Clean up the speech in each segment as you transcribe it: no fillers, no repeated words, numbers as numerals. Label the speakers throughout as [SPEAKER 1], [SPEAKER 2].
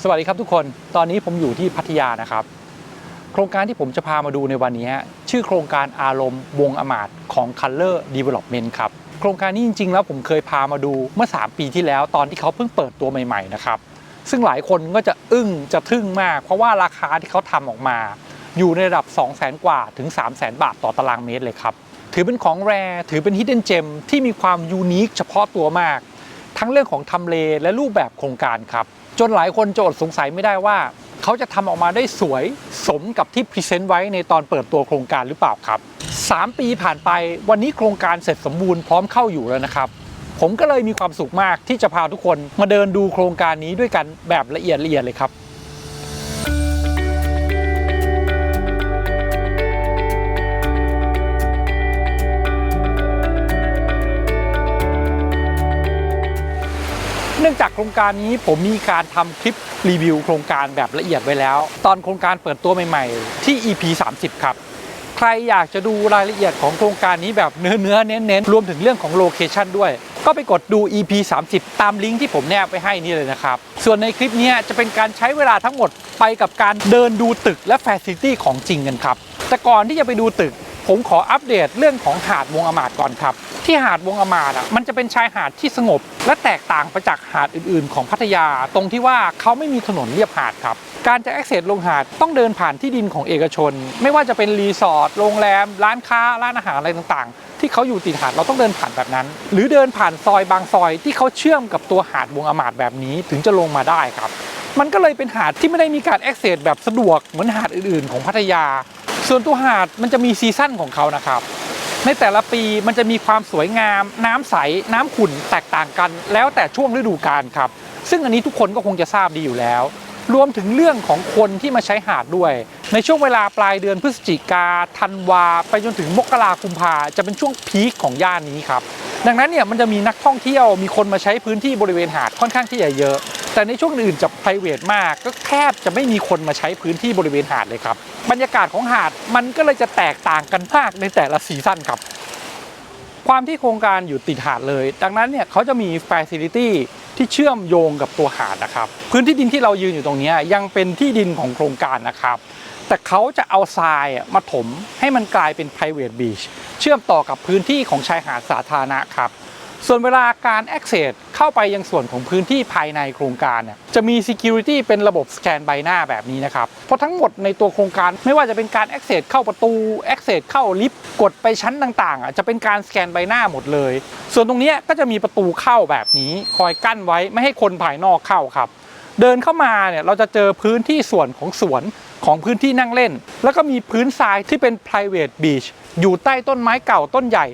[SPEAKER 1] สวัสดีครับทุกคนตอนนี้ผมอยู่ที่พัทยานะครับโครงการที่ผมจะพามาดูในวันนี้ชื่อโครงการอารมณ์วงอมาตย์ของ Color Development ครับโครงการนี้จริงๆแล้วผมเคยพามาดูเมื่อ3ปีที่แล้วตอนที่เขาเพิ่งเปิดตัวใหม่ๆนะครับซึ่งหลายคนก็จะอึ้งจะทึ่งมากเพราะว่าราคาที่เขาทำออกมาอยู่ในระดับ 200,000 กว่าถึง 300,000 บาทต่อตารางเมตรเลยครับถือเป็นของแรร์ถือเป็น Hidden Gem ที่มีความยูนิคเฉพาะตัวมากทั้งเรื่องของทำเลและรูปแบบโครงการครับจนหลายคนจะอดสงสัยไม่ได้ว่าเขาจะทำออกมาได้สวยสมกับที่พรีเซนต์ไว้ในตอนเปิดตัวโครงการหรือเปล่าครับ3 ปีผ่านไปวันนี้โครงการเสร็จสมบูรณ์พร้อมเข้าอยู่แล้วนะครับผมก็เลยมีความสุขมากที่จะพาทุกคนมาเดินดูโครงการนี้ด้วยกันแบบละเอียดเลยครับเนื่องจากโครงการนี้ผมมีการทำคลิปรีวิวโครงการแบบละเอียดไว้แล้วตอนโครงการเปิดตัวใหม่ๆที่ EP 30ครับใครอยากจะดูรายละเอียดของโครงการนี้แบบเนื้อเน้นรวมถึงเรื่องของโลเคชั่นด้วยก็ไปกดดู EP 30ตามลิงก์ที่ผมแนบไปให้นี่เลยนะครับส่วนในคลิปนี้จะเป็นการใช้เวลาทั้งหมดไปกับการเดินดูตึกและแฟซิลิตี้ของจริงกันครับแต่ก่อนที่จะไปดูตึกผมขออัปเดตเรื่องของหาดวงอมาตย์ก่อนครับที่หาดวงอมาตย์มันจะเป็นชายหาดที่สงบและแตกต่างไปจากหาดอื่นๆของพัทยาตรงที่ว่าเขาไม่มีถนนเลียบหาดครับการจะแอคเซสลงหาดต้องเดินผ่านที่ดินของเอกชนไม่ว่าจะเป็นรีสอร์ทโรงแรมร้านค้าร้านอาหารอะไรต่างๆที่เขาอยู่ติดหาดเราต้องเดินผ่านแบบนั้นหรือเดินผ่านซอยบางซอยที่เขาเชื่อมกับตัวหาดวงอมาตย์แบบนี้ถึงจะลงมาได้ครับมันก็เลยเป็นหาดที่ไม่ได้มีการแอคเซสแบบสะดวกเหมือนหาดอื่นๆของพัทยาส่วนตัวหาดมันจะมีซีซั่นของเขานะครับในแต่ละปีมันจะมีความสวยงามน้ำใสน้ำขุ่นแตกต่างกันแล้วแต่ช่วงฤดูกาลครับซึ่งอันนี้ทุกคนก็คงจะทราบดีอยู่แล้วรวมถึงเรื่องของคนที่มาใช้หาดด้วยในช่วงเวลาปลายเดือนพฤศจิกาธันวาไปจนถึงมกราคมกุมภาจะเป็นช่วงพีคของย่านนี้ครับดังนั้นเนี่ยมันจะมีนักท่องเที่ยวมีคนมาใช้พื้นที่บริเวณหาดค่อนข้างที่จะเยอะแต่ในช่วงอื่นจะ private มากก็แทบจะไม่มีคนมาใช้พื้นที่บริเวณหาดเลยครับบรรยากาศของหาดมันก็เลยจะแตกต่างกันมากในแต่ละซีซั่นครับความที่โครงการอยู่ติดหาดเลยดังนั้นเนี่ยเขาจะมี facility ที่เชื่อมโยงกับตัวหาดนะครับพื้นที่ดินที่เรายืนอยู่ตรงนี้ยังเป็นที่ดินของโครงการนะครับแต่เขาจะเอาทรายมาถมให้มันกลายเป็น private beach เชื่อมต่อกับพื้นที่ของชายหาดสาธารณะครับส่วนเวลาการ access เข้าไปยังส่วนของพื้นที่ภายในโครงการเนี่ยจะมี security เป็นระบบสแกนใบหน้าแบบนี้นะครับเพราะทั้งหมดในตัวโครงการไม่ว่าจะเป็นการ access เข้าประตู access เข้าลิฟต์กดไปชั้นต่างๆจะเป็นการสแกนใบหน้าหมดเลยส่วนตรงนี้ก็จะมีประตูเข้าแบบนี้คอยกั้นไว้ไม่ให้คนภายนอกเข้าครับเดินเข้ามาเนี่ยเราจะเจอพื้นที่ส่วนของสวนของพื้นที่นั่งเล่นแล้วก็มีพื้นทรายที่เป็น private beach อยู่ใต้ต้นไม้เก่าต้นใหญ่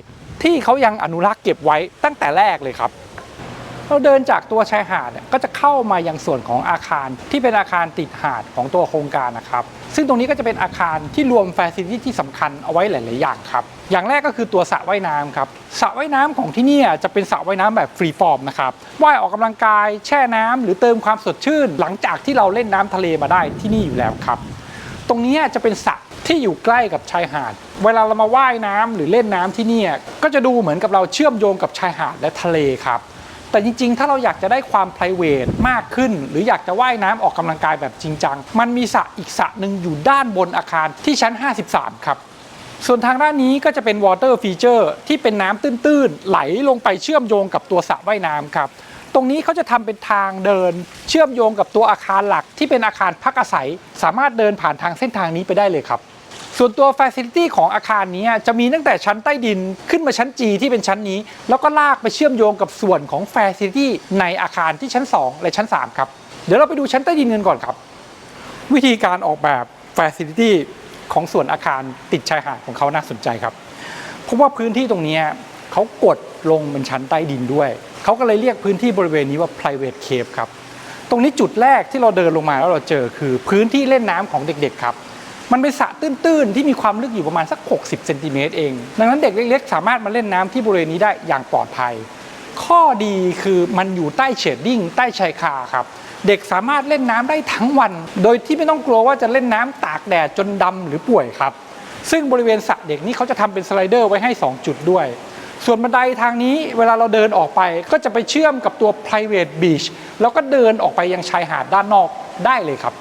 [SPEAKER 1] ที่เขายังอนุรักษ์เก็บไว้ตั้งแต่แรกเลยครับเราเดินจากตัวชายหาดก็จะเข้ามายังส่วนของอาคารที่เป็นอาคารติดหาดของตัวโครงการนะครับซึ่งตรงนี้ก็จะเป็นอาคารที่รวม facility ที่สำคัญเอาไว้หลายๆอย่างครับอย่างแรกก็คือตัวสระว่ายน้ำครับสระว่ายน้ำของที่นี่จะเป็นสระว่ายน้ำแบบฟรีฟอร์มนะครับว่ายออกกำลังกายแช่น้ำหรือเติมความสดชื่นหลังจากที่เราเล่นน้ำทะเลมาได้ที่นี่อยู่แล้วครับตรงนี้จะเป็นสระที่อยู่ใกล้กับชายหาดเวลาเรามาว่ายน้ำหรือเล่นน้ำที่นี่ก็จะดูเหมือนกับเราเชื่อมโยงกับชายหาดและทะเลครับแต่จริงๆถ้าเราอยากจะได้ความ private มากขึ้นหรืออยากจะว่ายน้ำออกกำลังกายแบบจริงจังมันมีสระอีกสระหนึ่งอยู่ด้านบนอาคารที่ชั้น53ครับส่วนทางด้านนี้ก็จะเป็น water feature ที่เป็นน้ำตื้นๆไหลลงไปเชื่อมโยงกับตัวสระว่ายน้ำครับตรงนี้เขาจะทำเป็นทางเดินเชื่อมโยงกับตัวอาคารหลักที่เป็นอาคารพักอาศัยสามารถเดินผ่านทางเส้นทางนี้ไปได้เลยครับส่วนตัว facility ของอาคารนี้จะมีตั้งแต่ชั้นใต้ดินขึ้นมาชั้น G ที่เป็นชั้นนี้แล้วก็ลากไปเชื่อมโยงกับส่วนของ facility ในอาคารที่ชั้น2และชั้น3ครับเดี๋ยวเราไปดูชั้นใต้ดินกันก่อนครับวิธีการออกแบบ facility ของส่วนอาคารติดชายหาดของเขาน่าสนใจครับเพราะว่าพื้นที่ตรงนี้เขากดลงเป็นชั้นใต้ดินด้วยเขาก็เลยเรียกพื้นที่บริเวณนี้ว่า private cave ครับตรงนี้จุดแรกที่เราเดินลงมาแล้วเราเจอคือพื้นที่เล่นน้ำของเด็กๆครับมันเป็นสระตื้นๆที่มีความลึกอยู่ประมาณสัก60เซนติเมตรเองดังนั้นเด็กเล็กๆสามารถมาเล่นน้ำที่บริเวณนี้ได้อย่างปลอดภัยข้อดีคือมันอยู่ใต้เชดดิ้งใต้ชายคาครับเด็กสามารถเล่นน้ำได้ทั้งวันโดยที่ไม่ต้องกลัวว่าจะเล่นน้ำตากแดดจนดำหรือป่วยครับซึ่งบริเวณสระเด็กนี่เขาจะทำเป็นสไลเดอร์ไว้ให้2จุดด้วยส่วนบันไดทางนี้เวลาเราเดินออกไปก็จะไปเชื่อมกับตัว private beach แล้วก็เดินออกไปยังชายหาดด้านนอก ได้เลยครับ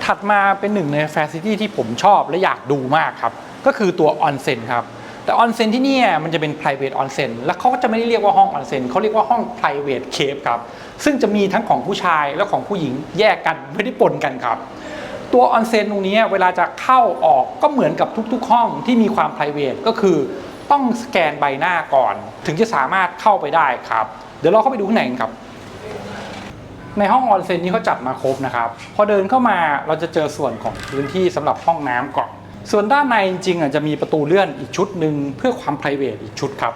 [SPEAKER 1] ถัดมาเป็นหนึ่งใน Facility ที่ผมชอบและอยากดูมากครับก็คือตัวออนเซ็นครับแต่ออนเซ็นที่นี่มันจะเป็น private onsen และเขาก็จะไม่ได้เรียกว่าห้องออนเซ็นเขาเรียกว่าห้อง private cave ครับซึ่งจะมีทั้งของผู้ชายและของผู้หญิงแยกกันไม่ได้ปนกันครับตัวออนเซ็นตรงนี้เวลาจะเข้าออกก็เหมือนกับทุกๆห้องที่มีความ private ก็คือต้องสแกนใบหน้าก่อนถึงจะสามารถเข้าไปได้ครับเดี๋ยวเราเข้าไปดูข้างในกันครับในห้องออนเซ็นนี้เขาจัดมาครบนะครับพอเดินเข้ามาเราจะเจอส่วนของพื้นที่สำหรับห้องน้ำก่อนส่วนด้านในจริงๆจะมีประตูเลื่อนอีกชุดหนึ่งเพื่อความ private อีกชุดครับ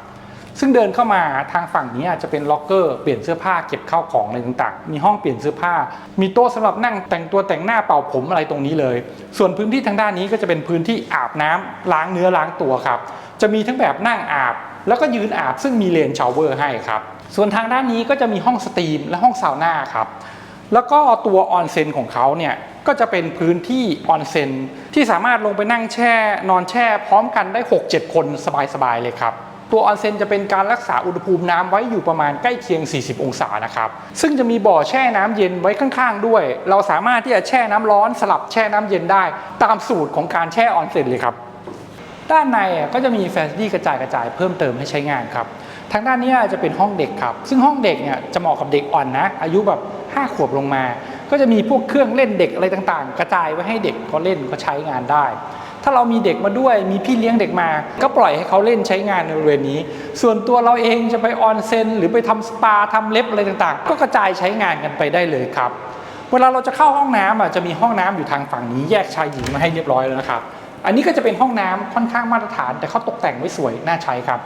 [SPEAKER 1] ซึ่งเดินเข้ามาทางฝั่งนี้จะเป็นล็อกเกอร์เปลี่ยนเสื้อผ้าเก็บข้าวของอะไรต่างๆมีห้องเปลี่ยนเสื้อผ้ามีโต๊ะสำหรับนั่งแต่งตัวแต่งหน้าเป่าผมอะไรตรงนี้เลยส่วนพื้นที่ทางด้านนี้ก็จะเป็นพื้นที่อาบน้ำล้างเนื้อล้างตัวครับจะมีทั้งแบบนั่งอาบแล้วก็ยืนอาบซึ่งมีเลนชาวเวอร์ให้ครับส่วนทางด้านนี้ก็จะมีห้องสตรีมและห้องซาวน่าครับแล้วก็ตัวออนเซ็นของเขาเนี่ยก็จะเป็นพื้นที่ออนเซ็นที่สามารถลงไปนั่งแช่นอนแช่พร้อมกันได้ 6-7 คนสบายๆเลยครับตัวออนเซ็นจะเป็นการรักษาอุณหภูมิน้ำไว้อยู่ประมาณใกล้เคียง40องศานะครับซึ่งจะมีบ่อแช่น้ำเย็นไว้ข้างๆด้วยเราสามารถที่จะแช่น้ำร้อนสลับแช่น้ำเย็นได้ตามสูตรของการแช่ออนเซ็นเลยครับด้านในก็จะมีแฟซิลิตี้กระจายเพิ่มเติมให้ใช้งานครับทางด้านนี้จะเป็นห้องเด็กครับซึ่งห้องเด็กเนี่ยจะเหมาะกับเด็กอ่อนนะอายุแบบ5 ขวบลงมาก็จะมีพวกเครื่องเล่นเด็กอะไรต่างๆกระจายไว้ให้เด็กเขาเล่นเขาใช้งานได้ถ้าเรามีเด็กมาด้วยมีพี่เลี้ยงเด็กมาก็ปล่อยให้เขาเล่นใช้งานในบริเวณนี้ส่วนตัวเราเองจะไปออนเซ็นหรือไปทำสปาทำเล็บอะไรต่างๆก็กระจายใช้งานกันไปได้เลยครับเวลาเราจะเข้าห้องน้ำจะมีห้องน้ำอยู่ทางฝั่งนี้แยกชายหญิงมาให้เรียบร้อยแล้วนะครับอันนี้ก็จะเป็นห้องน้ำค่อนข้างมาตรฐานแต่เขาตกแต่งไว้สวยน่าใช้ครับ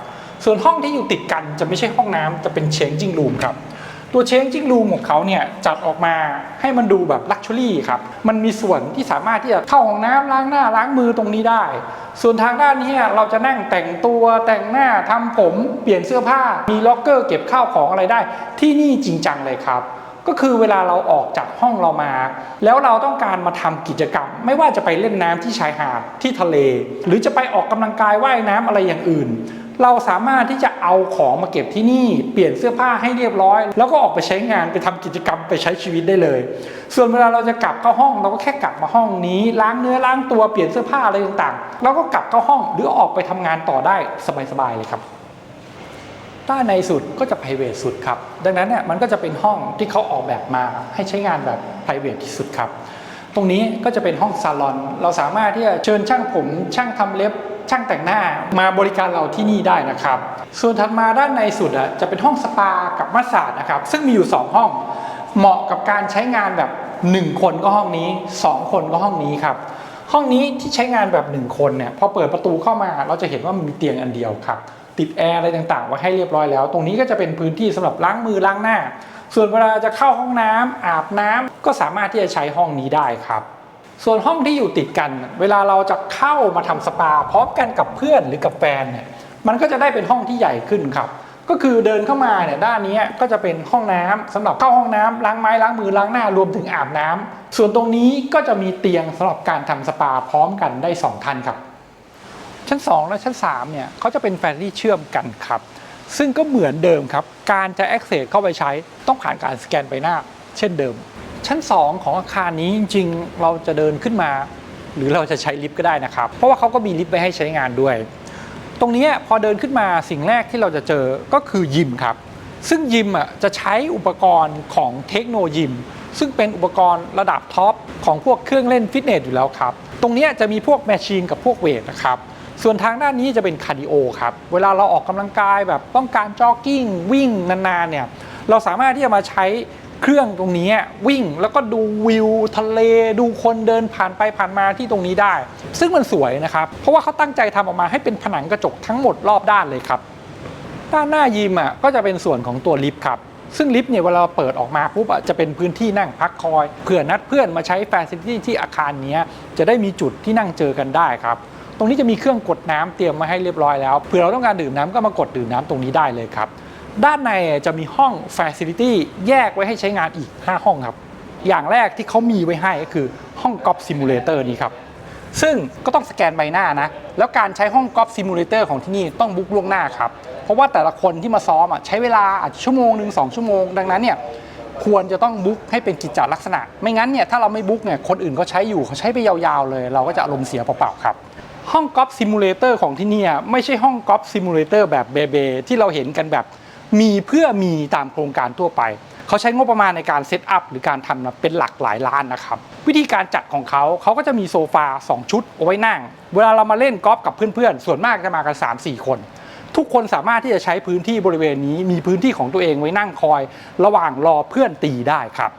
[SPEAKER 1] ส่วนห้องที่อยู่ติดกันจะไม่ใช่ห้องน้ำจะเป็นเชนจิ้งรูมครับตัวเชนจิ้งรูมของเขาเนี่ยจัดออกมาให้มันดูแบบลักชัวรี่ครับมันมีส่วนที่สามารถที่จะเข้าห้องน้ำล้างหน้าล้างมือตรงนี้ได้ส่วนทางด้านนี้เราจะนั่งแต่งตัวแต่งหน้าทำผมเปลี่ยนเสื้อผ้ามีล็อกเกอร์เก็บข้าวของอะไรได้ที่นี่จริงจังเลยครับก็คือเวลาเราออกจากห้องเรามาแล้วเราต้องการมาทำกิจกรรมไม่ว่าจะไปเล่นน้ำที่ชายหาดที่ทะเลหรือจะไปออกกำลังกายว่ายน้ำอะไรอย่างอื่นเราสามารถที่จะเอาของมาเก็บที่นี่เปลี่ยนเสื้อผ้าให้เรียบร้อยแล้วก็ออกไปใช้งานไปทำกิจกรรมไปใช้ชีวิตได้เลยส่วนเวลาเราจะกลับเข้าห้องเราก็แค่กลับมาห้องนี้ล้างเนื้อล้างตัวเปลี่ยนเสื้อผ้าอะไรต่างๆแล้วก็กลับเข้าห้องหรือออกไปทำงานต่อได้สบายๆเลยครับด้านในสุดก็จะ private สุดครับดังนั้นเนี่ยมันก็จะเป็นห้องที่เขาออกแบบมาให้ใช้งานแบบ private ที่สุดครับตรงนี้ก็จะเป็นห้องซาลอนเราสามารถที่จะเชิญช่างผมช่างทำเล็บช่างแต่งหน้ามาบริการเราที่นี่ได้นะครับส่วนถัดมาด้านในสุดจะเป็นห้องสปากับมัสซาจนะครับซึ่งมีอยู่2ห้องเหมาะกับการใช้งานแบบ1คนก็ห้องนี้2คนก็ห้องนี้ครับห้องนี้ที่ใช้งานแบบ1คนเนี่ยพอเปิดประตูเข้ามาเราจะเห็นว่ามีเตียงอันเดียวครับติดแอร์อะไรต่างๆไว้ให้เรียบร้อยแล้วตรงนี้ก็จะเป็นพื้นที่สำหรับล้างมือล้างหน้าส่วนเวลาจะเข้าห้องน้ำอาบน้ำก็สามารถที่จะใช้ห้องนี้ได้ครับส่วนห้องที่อยู่ติดกันเวลาเราจะเข้ามาทำสปาพร้อมกันกับเพื่อนหรือกับแฟนเนี่ยมันก็จะได้เป็นห้องที่ใหญ่ขึ้นครับก็คือเดินเข้ามาเนี่ยด้านนี้ก็จะเป็นห้องน้ำสำหรับเข้าห้องน้ำล้างไม้ล้างมือล้างหน้ารวมถึงอาบน้ำส่วนตรงนี้ก็จะมีเตียงสำหรับการทำสปาพร้อมกันได้2ท่านครับชั้น2และชั้น3เนี่ยเขาจะเป็นแฟนที่เชื่อมกันครับซึ่งก็เหมือนเดิมครับการจะ access เข้าไปใช้ต้องผ่านการสแกนใบหน้าเช่นเดิมชั้น2ของอาคารนี้จริงๆเราจะเดินขึ้นมาหรือเราจะใช้ลิฟต์ก็ได้นะครับเพราะว่าเขาก็มีลิฟต์ไว้ให้ใช้งานด้วยตรงนี้พอเดินขึ้นมาสิ่งแรกที่เราจะเจอก็คือยิมครับซึ่งยิมจะใช้อุปกรณ์ของเทคโนยิมซึ่งเป็นอุปกรณ์ระดับท็อปของพวกเครื่องเล่นฟิตเนสอยู่แล้วครับตรงนี้จะมีพวกแมชชีนกับพวกเวทนะครับส่วนทางด้านนี้จะเป็นคาร์ดิโอครับเวลาเราออกกำลังกายแบบต้องการจ็อกกิ้งวิ่งนานๆเนี่ยเราสามารถที่จะมาใช้เครื่องตรงนี้วิ่งแล้วก็ดูวิวทะเลดูคนเดินผ่านไปผ่านมาที่ตรงนี้ได้ซึ่งมันสวยนะครับเพราะว่าเขาตั้งใจทำออกมาให้เป็นผนังกระจกทั้งหมดรอบด้านเลยครับด้านหน้ายิมก็จะเป็นส่วนของตัวลิฟต์ครับซึ่งลิฟต์เนี่ยเวลาเปิดออกมาปุ๊บจะเป็นพื้นที่นั่งพักคอยเผื่อนัดเพื่อนมาใช้แฟซิลิตี้ที่อาคารนี้จะได้มีจุดที่นั่งเจอกันได้ครับตรงนี้จะมีเครื่องกดน้ำเตรียมมาให้เรียบร้อยแล้วเผื่อเราต้องการดื่มน้ำก็มากดดื่มน้ำตรงนี้ได้เลยครับด้านในจะมีห้อง Facility แยกไว้ให้ใช้งานอีก5ห้องครับอย่างแรกที่เขามีไว้ให้ก็คือห้องกอล์ฟซิมูเลเตอร์นี้ครับซึ่งก็ต้องสแกนใบหน้านะแล้วการใช้ห้องกอล์ฟซิมูเลเตอร์ของที่นี่ต้องบุ๊กล่วงหน้าครับเพราะว่าแต่ละคนที่มาซ้อมใช้เวลาอาจจะ1-2 ชั่วโมงดังนั้นเนี่ย ควรจะต้องบุ๊กให้เป็นกิจจลักษณะไม่งั้นเนี่ยถ้าเราไม่บุ๊กเนี่ยคนอื่นเขาใช้อยู่เขาใช้ไปยาวๆเลยเราก็จะอารมณ์เสียเปล่าๆครับห้องกอล์ฟซิมูเลเตอร์ของที่นี่ไม่ใช่ห้องกอล์ฟซิมูเลเตอร์แบบเบที่เราเห็นกันแบบมีเพื่อมีตามโครงการทั่วไปเขาใช้งบประมาณในการเซตอัพหรือการทำเป็นหลักหลายล้านนะครับวิธีการจัดของเขาก็จะมีโซฟา2ชุดเอาไว้นั่งเวลาเรามาเล่นกอล์ฟกับเพื่อนๆส่วนมากจะมากัน 3-4 คนทุกคนสามารถที่จะใช้พื้นที่บริเวณนี้มีพื้นที่ของตัวเองไว้นั่งคอยระหว่างรอเพื่อนตีได้ครับ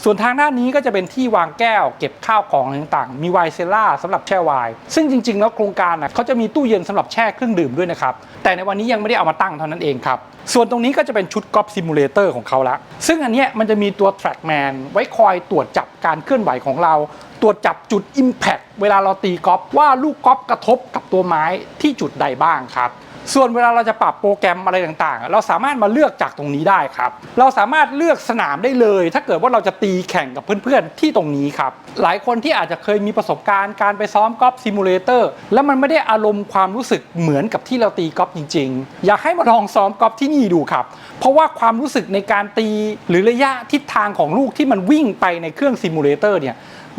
[SPEAKER 1] ส่วนทางด้านนี้ก็จะเป็นที่วางแก้วเก็บข้าวของต่างๆมีไวน์เซลล่าสำหรับแช่ไวน์ซึ่งจริงๆแล้วโครงการเขาจะมีตู้เย็นสำหรับแช่เครื่องดื่มด้วยนะครับแต่ในวันนี้ยังไม่ได้เอามาตั้งเท่านั้นเองครับส่วนตรงนี้ก็จะเป็นชุดกอล์ฟซิมูเลเตอร์ของเขาละซึ่งอันนี้มันจะมีตัว Trackman ไว้คอยตรวจจับการเคลื่อนไหวของเราตรวจจับจุด Impact เวลาเราตีกอล์ฟว่าลูกกอล์ฟกระทบกับตัวไม้ที่จุดใดบ้างครับส่วนเวลาเราจะปรับโปรแกรมอะไรต่างๆเราสามารถมาเลือกจากตรงนี้ได้ครับเราสามารถเลือกสนามได้เลยถ้าเกิดว่าเราจะตีแข่งกับเพื่อนๆที่ตรงนี้ครับหลายคนที่อาจจะเคยมีประสบการณ์การไปซ้อมกอล์ฟซิมูเลเตอร์แล้วมันไม่ได้อารมณ์ความรู้สึกเหมือนกับที่เราตีกอล์ฟจริงๆอยากให้มาลองซ้อมกอล์ฟที่นี่ดูครับเพราะว่าความรู้สึกในการตีหรือระยะทิศทางของลูกที่มันวิ่งไปในเครื่องซิมูเลเตอร์เนี่ย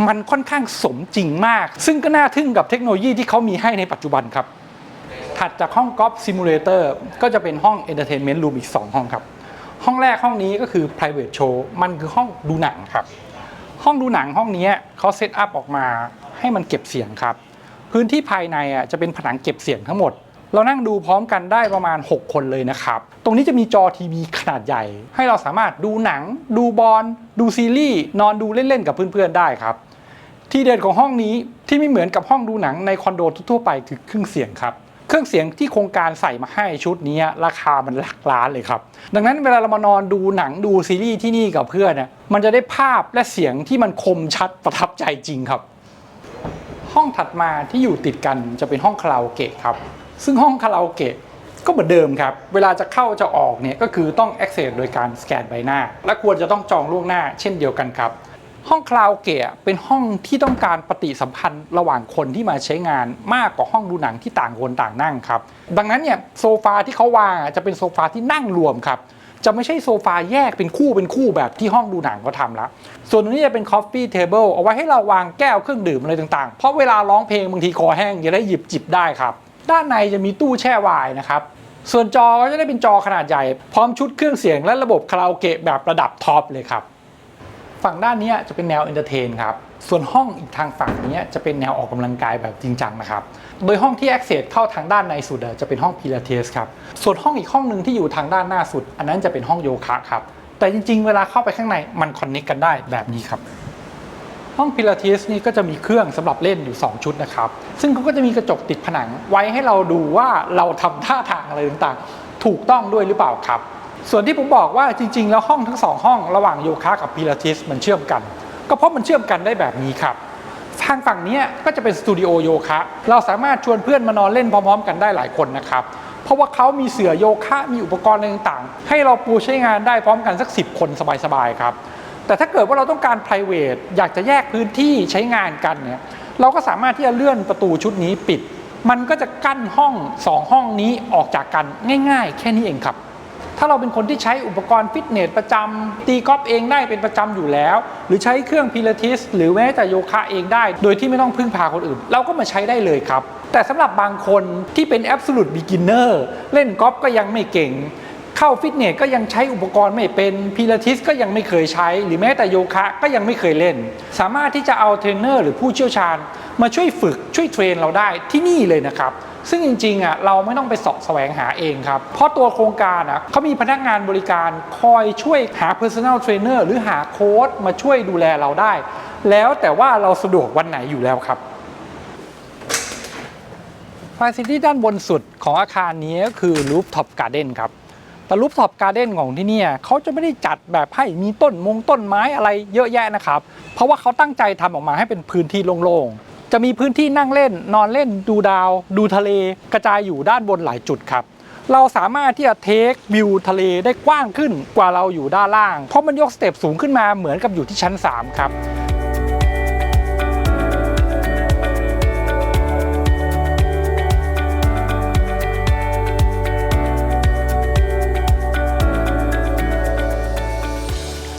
[SPEAKER 1] มันค่อนข้างสมจริงมากซึ่งก็น่าทึ่งกับเทคโนโลยีที่เขามีให้ในปัจจุบันครับถัดจากห้องกอล์ฟซิมูเลเตอร์ก็จะเป็นห้องเอนเตอร์เทนเมนต์รูมอีก2ห้องครับห้องแรกห้องนี้ก็คือ private show มันคือห้องดูหนังครับห้องดูหนังห้องนี้เขาเซตอัพออกมาให้มันเก็บเสียงครับพื้นที่ภายในจะเป็นผนังเก็บเสียงทั้งหมดเรานั่งดูพร้อมกันได้ประมาณ6คนเลยนะครับตรงนี้จะมีจอทีวีขนาดใหญ่ให้เราสามารถดูหนังดูบอลดูซีรีส์นอนดูเล่นๆกับเพื่อนๆได้ครับที่เด่นของห้องนี้ที่ไม่เหมือนกับห้องดูหนังในคอนโดทั่วไปคือเครื่องเสียงครับเครื่องเสียงที่โครงการใส่มาให้ชุดนี้ราคามันหลักล้านเลยครับดังนั้นเวลาเรามานอนดูหนังดูซีรีส์ที่นี่กับเพื่อนมันจะได้ภาพและเสียงที่มันคมชัดประทับใจจริงครับห้องถัดมาที่อยู่ติดกันจะเป็นห้องคาราโอเกะครับซึ่งห้องคาราโอเกะก็เหมือนเดิมครับเวลาจะเข้าจะออกเนี่ยก็คือต้อง access โดยการสแกนใบหน้าและควรจะต้องจองล่วงหน้าเช่นเดียวกันครับห้องคาราโอเกะเป็นห้องที่ต้องการปฏิสัมพันธ์ระหว่างคนที่มาใช้งานมากกว่าห้องดูหนังที่ต่างคนต่างนั่งครับดังนั้นเนี่ยโซฟาที่เขาวางจะเป็นโซฟาที่นั่งรวมครับจะไม่ใช่โซฟาแยกเป็นคู่แบบที่ห้องดูหนังเขาทำแล้วส่วนตรงนี้จะเป็น coffee table เอาไว้ให้เราวางแก้วเครื่องดื่มอะไรต่างๆเพราะเวลาร้องเพลงบางทีคอแห้งจะได้หยิบจิบได้ครับด้านในจะมีตู้แช่ไวน์นะครับส่วนจอก็จะได้เป็นจอขนาดใหญ่พร้อมชุดเครื่องเสียงและระบบคาราโอเกะแบบระดับท็อปเลยครับฝั่งด้านนี้จะเป็นแนวเอนเตอร์เทนครับส่วนห้องอีกทางฝั่งนี้จะเป็นแนวออกกำลังกายแบบจริงจังนะครับโดยห้องที่ access เข้าทางด้านในสุดจะเป็นห้องพิลาทิสครับส่วนห้องอีกห้องหนึ่งที่อยู่ทางด้านหน้าสุดอันนั้นจะเป็นห้องโยคะครับแต่จริงๆเวลาเข้าไปข้างในมันคอนเนคกันได้แบบนี้ครับห้องพิลาทิสนี่ก็จะมีเครื่องสำหรับเล่นอยู่2ชุดนะครับซึ่งเขาก็จะมีกระจกติดผนังไว้ให้เราดูว่าเราทำท่าทางอะไรต่างๆถูกต้องด้วยหรือเปล่าครับส่วนที่ผมบอกว่าจริงๆแล้วห้องทั้ง2ห้องระหว่างโยคะกับพิลาทิสมันเชื่อมกันก็เพราะมันเชื่อมกันได้แบบนี้ครับทางฝั่งนี้ก็จะเป็นสตูดิโอโยคะเราสามารถชวนเพื่อนมานอนเล่นพร้อมๆกันได้หลายคนนะครับเพราะว่าเขามีเสื่อโยคะมีอุปกรณ์อะไรต่างๆให้เราปูใช้งานได้พร้อมกันสัก10 คนสบายๆครับแต่ถ้าเกิดว่าเราต้องการ private อยากจะแยกพื้นที่ใช้งานกันเนี่ยเราก็สามารถที่จะเลื่อนประตูชุดนี้ปิดมันก็จะกั้นห้อง2ห้องนี้ออกจากกันง่ายๆแค่นี้เองครับถ้าเราเป็นคนที่ใช้อุปกรณ์ฟิตเนสประจำตีกอล์ฟเองได้เป็นประจำอยู่แล้วหรือใช้เครื่องพิลาทิสหรือแม้แต่โยคะเองได้โดยที่ไม่ต้องพึ่งพาคนอื่นเราก็มาใช้ได้เลยครับแต่สำหรับบางคนที่เป็น absolute beginner เล่นกอล์ฟก็ยังไม่เก่งเข้าฟิตเนสก็ยังใช้อุปกรณ์ไม่เป็นพิลาทิสก็ยังไม่เคยใช้หรือแม้แต่โยคะก็ยังไม่เคยเล่นสามารถที่จะเอาเทรนเนอร์หรือผู้เชี่ยวชาญมาช่วยฝึกช่วยเทรนเราได้ที่นี่เลยนะครับซึ่งจริงๆเราไม่ต้องไปเสาะแสวงหาเองครับเพราะตัวโครงการเขามีพนักงานบริการคอยช่วยหา personal trainer หรือหาโค้ชมาช่วยดูแลเราได้แล้วแต่ว่าเราสะดวกวันไหนอยู่แล้วครับFacility ด้านบนสุดของอาคารนี้ก็คือ Rooftop Garden ครับแต่ Rooftop Garden ของที่นี่เขาจะไม่ได้จัดแบบให้มีต้นไม้อะไรเยอะแยะนะครับเพราะว่าเขาตั้งใจทำออกมาให้เป็นพื้นที่โล่งๆจะมีพื้นที่นั่งเล่นนอนเล่นดูดาวดูทะเลกระจายอยู่ด้านบนหลายจุดครับเราสามารถที่จะเทควิวทะเลได้กว้างขึ้นกว่าเราอยู่ด้านล่างเพราะมันยกสเต็ปสูงขึ้นมาเหมือนกับอยู่ที่ชั้น3ครับ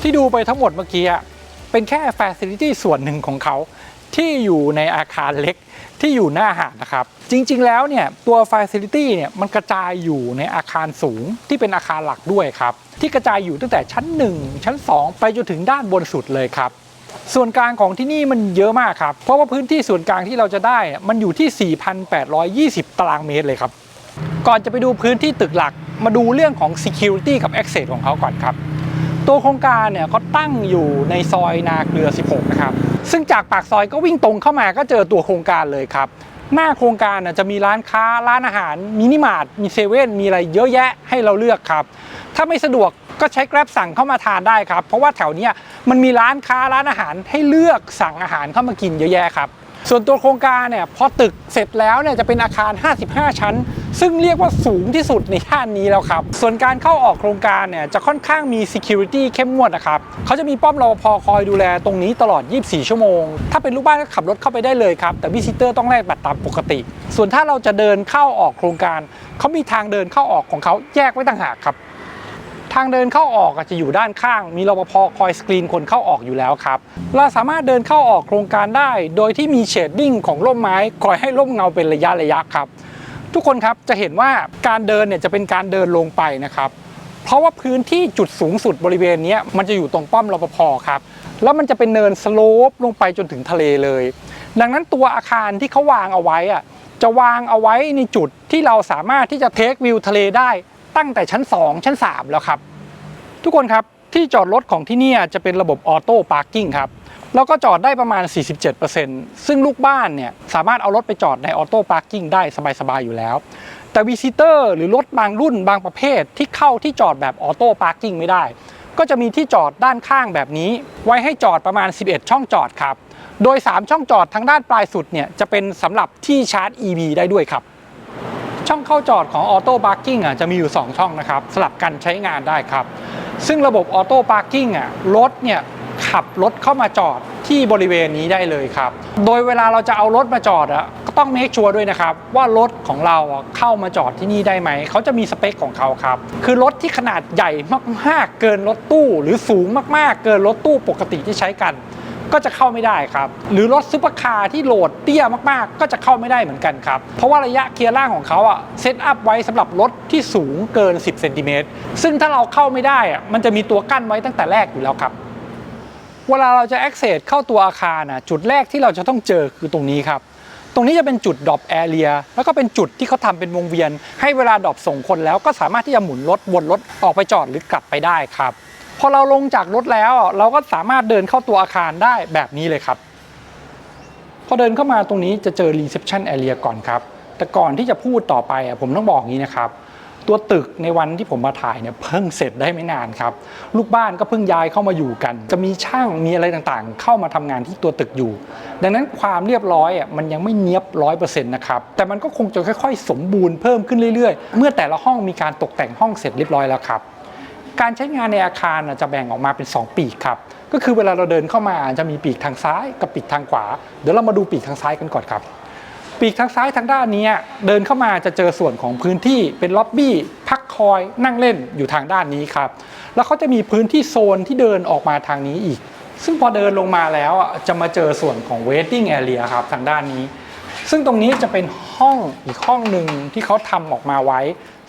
[SPEAKER 1] ที่ ดูไปทั้งหมดเมื่อกี้เป็นแค่ Facility ส่วนหนึ่งของเขาที่อยู่ในอาคารเล็กที่อยู่หน้าหาดนะครับจริงๆแล้วเนี่ยตัว Facility เนี่ยมันกระจายอยู่ในอาคารสูงที่เป็นอาคารหลักด้วยครับที่กระจายอยู่ตั้งแต่ชั้น1ชั้น2ไปจนถึงด้านบนสุดเลยครับส่วนกลางของที่นี่มันเยอะมากครับเพราะว่าพื้นที่ส่วนกลางที่เราจะได้มันอยู่ที่ 4,820 ตารางเมตรเลยครับก่อนจะไปดูพื้นที่ตึกหลักมาดูเรื่องของ Security กับ Access ของเขาก่อนครับตัวโครงการเนี่ยเขาตั้งอยู่ในซอยนาเกลือ 16 นะครับซึ่งจากปากซอยก็วิ่งตรงเข้ามาก็เจอตัวโครงการเลยครับหน้าโครงการจะมีร้านค้าร้านอาหารมินิมาร์ทมีเซเว่นมีอะไรเยอะแยะให้เราเลือกครับถ้าไม่สะดวกก็ใช้ Grab สั่งเข้ามาทานได้ครับเพราะว่าแถวนี้มันมีร้านค้าร้านอาหารให้เลือกสั่งอาหารเข้ามากินเยอะแยะครับส่วนตัวโครงการเนี่ยพอตึกเสร็จแล้วเนี่ยจะเป็นอาคาร55ชั้นซึ่งเรียกว่าสูงที่สุดในย่านนี้แล้วครับส่วนการเข้าออกโครงการเนี่ยจะค่อนข้างมี security เข้มงวดนะครับเขาจะมีป้อมรปภคอยดูแลตรงนี้ตลอด24ชั่วโมงถ้าเป็นลูกบ้านก็ขับรถเข้าไปได้เลยครับแต่วิซิเตอร์ต้องแลกบัตรตามปกติส่วนถ้าเราจะเดินเข้าออกโครงการเขามีทางเดินเข้าออกของเขาแยกไว้ต่างหากครับทางเดินเข้าออกจะอยู่ด้านข้างมีรปภคอยสกรีนคนเข้าออกอยู่แล้วครับเราสามารถเดินเข้าออกโครงการได้โดยที่มีเชดดิ้งของร่มไม้คอยให้ร่มเงาเป็นระยะครับทุกคนครับจะเห็นว่าการเดินเนี่ยจะเป็นการเดินลงไปนะครับเพราะว่าพื้นที่จุดสูงสุดบริเวณนี้มันจะอยู่ตรงป้อมรปภครับแล้วมันจะเป็นเนินสโลปลงไปจนถึงทะเลเลยดังนั้นตัวอาคารที่เขาวางเอาไว้จะวางเอาไว้ในจุดที่เราสามารถที่จะเทควิวทะเลได้ตั้งแต่ชั้น2ชั้น3แล้วครับทุกคนครับที่จอดรถของที่นี่จะเป็นระบบออโต้พาร์กิ้งครับแล้วก็จอดได้ประมาณ 47% ซึ่งลูกบ้านเนี่ยสามารถเอารถไปจอดในออโต้พาร์กิ้งได้สบายๆอยู่แล้วแต่วิซิเตอร์หรือรถบางรุ่นบางประเภทที่เข้าที่จอดแบบออโต้พาร์กิ้งไม่ได้ก็จะมีที่จอดด้านข้างแบบนี้ไว้ให้จอดประมาณ11ช่องจอดครับโดย3ช่องจอดทางด้านปลายสุดเนี่ยจะเป็นสำหรับที่ชาร์จ EV ได้ด้วยครับช่องเข้าจอดของออโต้พาร์กิ้งจะมีอยู่2ช่องนะครับสลับกันใช้งานได้ครับซึ่งระบบออโต้พาร์กิ้งรถเนี่ยขับรถเข้ามาจอดที่บริเวณนี้ได้เลยครับโดยเวลาเราจะเอารถมาจอดก็ต้องเมคชัวร์ด้วยนะครับว่ารถของเราเข้ามาจอดที่นี่ได้ไหมเขาจะมีสเปคของเขาครับคือรถที่ขนาดใหญ่มากๆเกินรถตู้หรือสูงมากๆเกินรถตู้ปกติที่ใช้กันก็จะเข้าไม่ได้ครับหรือรถซุปเปอร์คาร์ที่โหลดเตี้ยมากๆก็จะเข้าไม่ได้เหมือนกันครับเพราะว่าระยะเกียร์ล่างของเขาเซตอัพไว้สำหรับรถที่สูงเกิน10เซนติเมตรซึ่งถ้าเราเข้าไม่ได้มันจะมีตัวกั้นไว้ตั้งแต่แรกอยู่แล้วครับเวลาเราจะ access เข้าตัวอาคารจุดแรกที่เราจะต้องเจอคือตรงนี้ครับตรงนี้จะเป็นจุด drop area แล้วก็เป็นจุดที่เขาทำเป็นวงเวียนให้เวลา drop ส่งคนแล้วก็สามารถที่จะหมุนรถวนรถออกไปจอดหรือกลับไปได้ครับพอเราลงจากรถแล้วเราก็สามารถเดินเข้าตัวอาคารได้แบบนี้เลยครับพอเดินเข้ามาตรงนี้จะเจอ reception area ก่อนครับแต่ก่อนที่จะพูดต่อไปผมต้องบอกอย่างนี้นะครับตัวตึกในวันที่ผมมาถ่ายเนี่ยเพิ่งเสร็จได้ไม่นานครับลูกบ้านก็เพิ่งย้ายเข้ามาอยู่กันจะมีช่างมีอะไรต่างๆเข้ามาทำงานที่ตัวตึกอยู่ดังนั้นความเรียบร้อยมันยังไม่เนียบ 100% นะครับแต่มันก็คงจะค่อยๆสมบูรณ์เพิ่มขึ้นเรื่อยๆเมื่อแต่ละห้องมีการตกแต่งห้องเสร็จเรียบร้อยแล้วครับการใช้งานในอาคารจะแบ่งออกมาเป็น2ปีกครับก็คือเวลาเราเดินเข้ามาจะมีปีกทางซ้ายกับปีกทางขวาเดี๋ยวเรามาดูปีกทางซ้ายกันก่อนครับปีกทางซ้ายทางด้านนี้เดินเข้ามาจะเจอส่วนของพื้นที่เป็นล็อบบี้พักคอยนั่งเล่นอยู่ทางด้านนี้ครับแล้วเขาจะมีพื้นที่โซนที่เดินออกมาทางนี้อีกซึ่งพอเดินลงมาแล้วจะมาเจอส่วนของ waiting area ครับทางด้านนี้ซึ่งตรงนี้จะเป็นห้องอีกห้องหนึ่งที่เขาทำออกมาไว้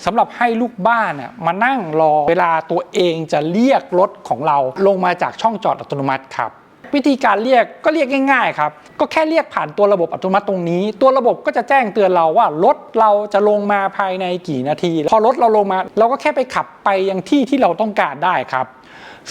[SPEAKER 1] สำหรับให้ลูกบ้านมานั่งรอเวลาตัวเองจะเรียกรถของเราลงมาจากช่องจอดอัตโนมัติครับวิธีการเรียกก็เรียกง่ายๆครับก็แค่เรียกผ่านตัวระบบอัตโนมัติตรงนี้ตัวระบบก็จะแจ้งเตือนเราว่ารถเราจะลงมาภายในกี่นาทีพอรถเราลงมาเราก็แค่ไปขับไปยังที่ที่เราต้องการได้ครับ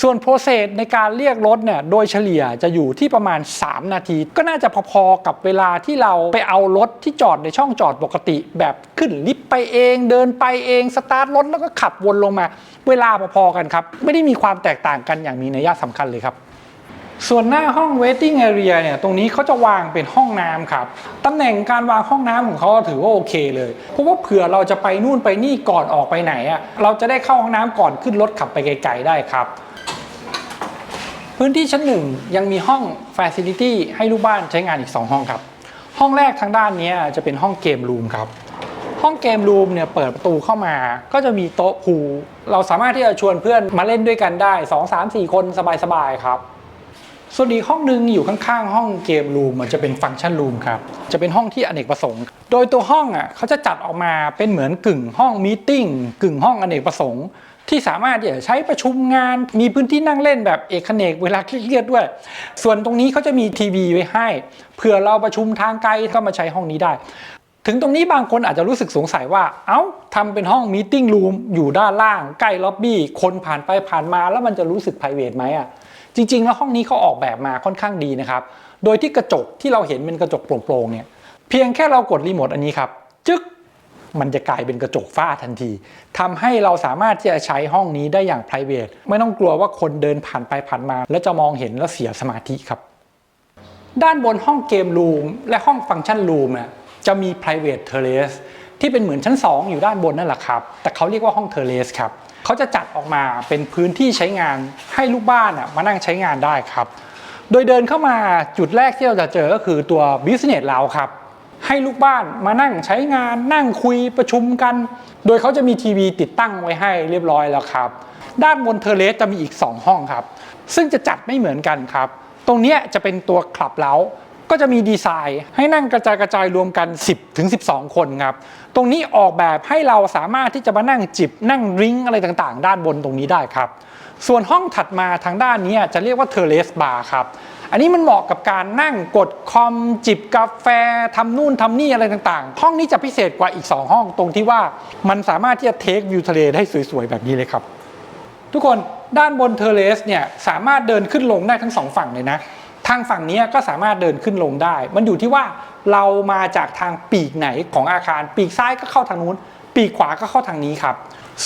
[SPEAKER 1] ส่วนโปรเซสในการเรียกรถโดยเฉลี่ยจะอยู่ที่ประมาณ3นาทีก็น่าจะพอๆกับเวลาที่เราไปเอารถที่จอดในช่องจอดปกติแบบขึ้นลิฟต์ไปเองเดินไปเองสตาร์ทรถแล้วก็ขับวนลงมาเวลาพอๆกันครับไม่ได้มีความแตกต่างกันอย่างมีนัยสำคัญเลยครับส่วนหน้าห้อง waiting area ตรงนี้เขาจะวางเป็นห้องน้ำครับตำแหน่งการวางห้องน้ำของเขาถือว่าโอเคเลยเพราะว่าเผื่อเราจะไปนู่นไปนี่ก่อนออกไปไหนเราจะได้เข้าห้องน้ำก่อนขึ้นรถขับไปไกลๆได้ครับพื้นที่ชั้น1ยังมีห้อง Facility ให้ลูกบ้านใช้งานอีก2ห้องครับห้องแรกทางด้านนี้จะเป็นห้องเกมรูมครับ ห้องเกมรูมเนี่ยเปิดประตูเข้ามาก็จะมีโต๊ะพูลเราสามารถที่จะชวนเพื่อนมาเล่นด้วยกันได้2 3 4 คนสบายๆครับส่วนอีกห้องนึงอยู่ข้างๆห้องเกมรูมมันจะเป็นฟังก์ชันรูมครับจะเป็นห้องที่อเนกประสงค์โดยตัวห้องเขาจะจัดออกมาเป็นเหมือนกึ่งห้องมีตติ้งกึ่งห้องอเนกประสงค์ที่สามารถที่จะใช้ประชุมงานมีพื้นที่นั่งเล่นแบบเอกเขนกเวลาเครียดๆด้วยส่วนตรงนี้เขาจะมีทีวีไว้ให้เผื่อเราประชุมทางไกลก็มาใช้ห้องนี้ได้ถึงตรงนี้บางคนอาจจะรู้สึกสงสัยว่าทำเป็นห้องมีตติ้งรูมอยู่ด้านล่างใกล้ล็อบบี้คนผ่านไปผ่านมาแล้วมันจะรู้สึกไพรเวทไหมจริงๆแล้วห้องนี้เขาออกแบบมาค่อนข้างดีนะครับโดยที่กระจกที่เราเห็นเป็นกระจกโปร่งๆเนี่ยเพียงแค่เรากดรีโมทอันนี้ครับจึ๊กมันจะกลายเป็นกระจกฝ้าทันทีทำให้เราสามารถที่จะใช้ห้องนี้ได้อย่าง private ไม่ต้องกลัวว่าคนเดินผ่านไปผ่านมาแล้วจะมองเห็นแล้วเสียสมาธิครับด้านบนห้องเกมรูมและห้องฟังก์ชันรูมจะมี private terrace ที่เป็นเหมือนชั้น2อยู่ด้านบนนั่นแหละครับแต่เขาเรียกว่าห้อง terrace ครับเขาจะจัดออกมาเป็นพื้นที่ใช้งานให้ลูกบ้านมานั่งใช้งานได้ครับโดยเดินเข้ามาจุดแรกที่เราจะเจอก็คือตัว business lounge ครับให้ลูกบ้านมานั่งใช้งานนั่งคุยประชุมกันโดยเขาจะมีทีวีติดตั้งไว้ให้เรียบร้อยแล้วครับด้านบนเทอร์เลสจะมีอีก2ห้องครับซึ่งจะจัดไม่เหมือนกันครับตรงนี้จะเป็นตัวคลับเล้าก็จะมีดีไซน์ให้นั่งกระจายรวมกัน10 ถึง 12 คนครับตรงนี้ออกแบบให้เราสามารถที่จะมานั่งจิบนั่งดริงก์อะไรต่างๆด้านบนตรงนี้ได้ครับส่วนห้องถัดมาทางด้านนี้จะเรียกว่าเทอร์เลสบาร์ครับอันนี้มันเหมาะกับการนั่งกดคอมจิบกาแฟทำนู่นทำนี่อะไรต่างๆห้องนี้จะพิเศษกว่าอีก2ห้องตรงที่ว่ามันสามารถที่จะเทควิวทะเลได้สวยๆแบบนี้เลยครับทุกคนด้านบนเทอร์เลสเนี่ยสามารถเดินขึ้นลงได้ทั้ง2ฝั่งเลยนะทางฝั่งนี้ก็สามารถเดินขึ้นลงได้มันอยู่ที่ว่าเรามาจากทางปีกไหนของอาคารปีกซ้ายก็เข้าทางนู้นปีกขวาก็เข้าทางนี้ครับ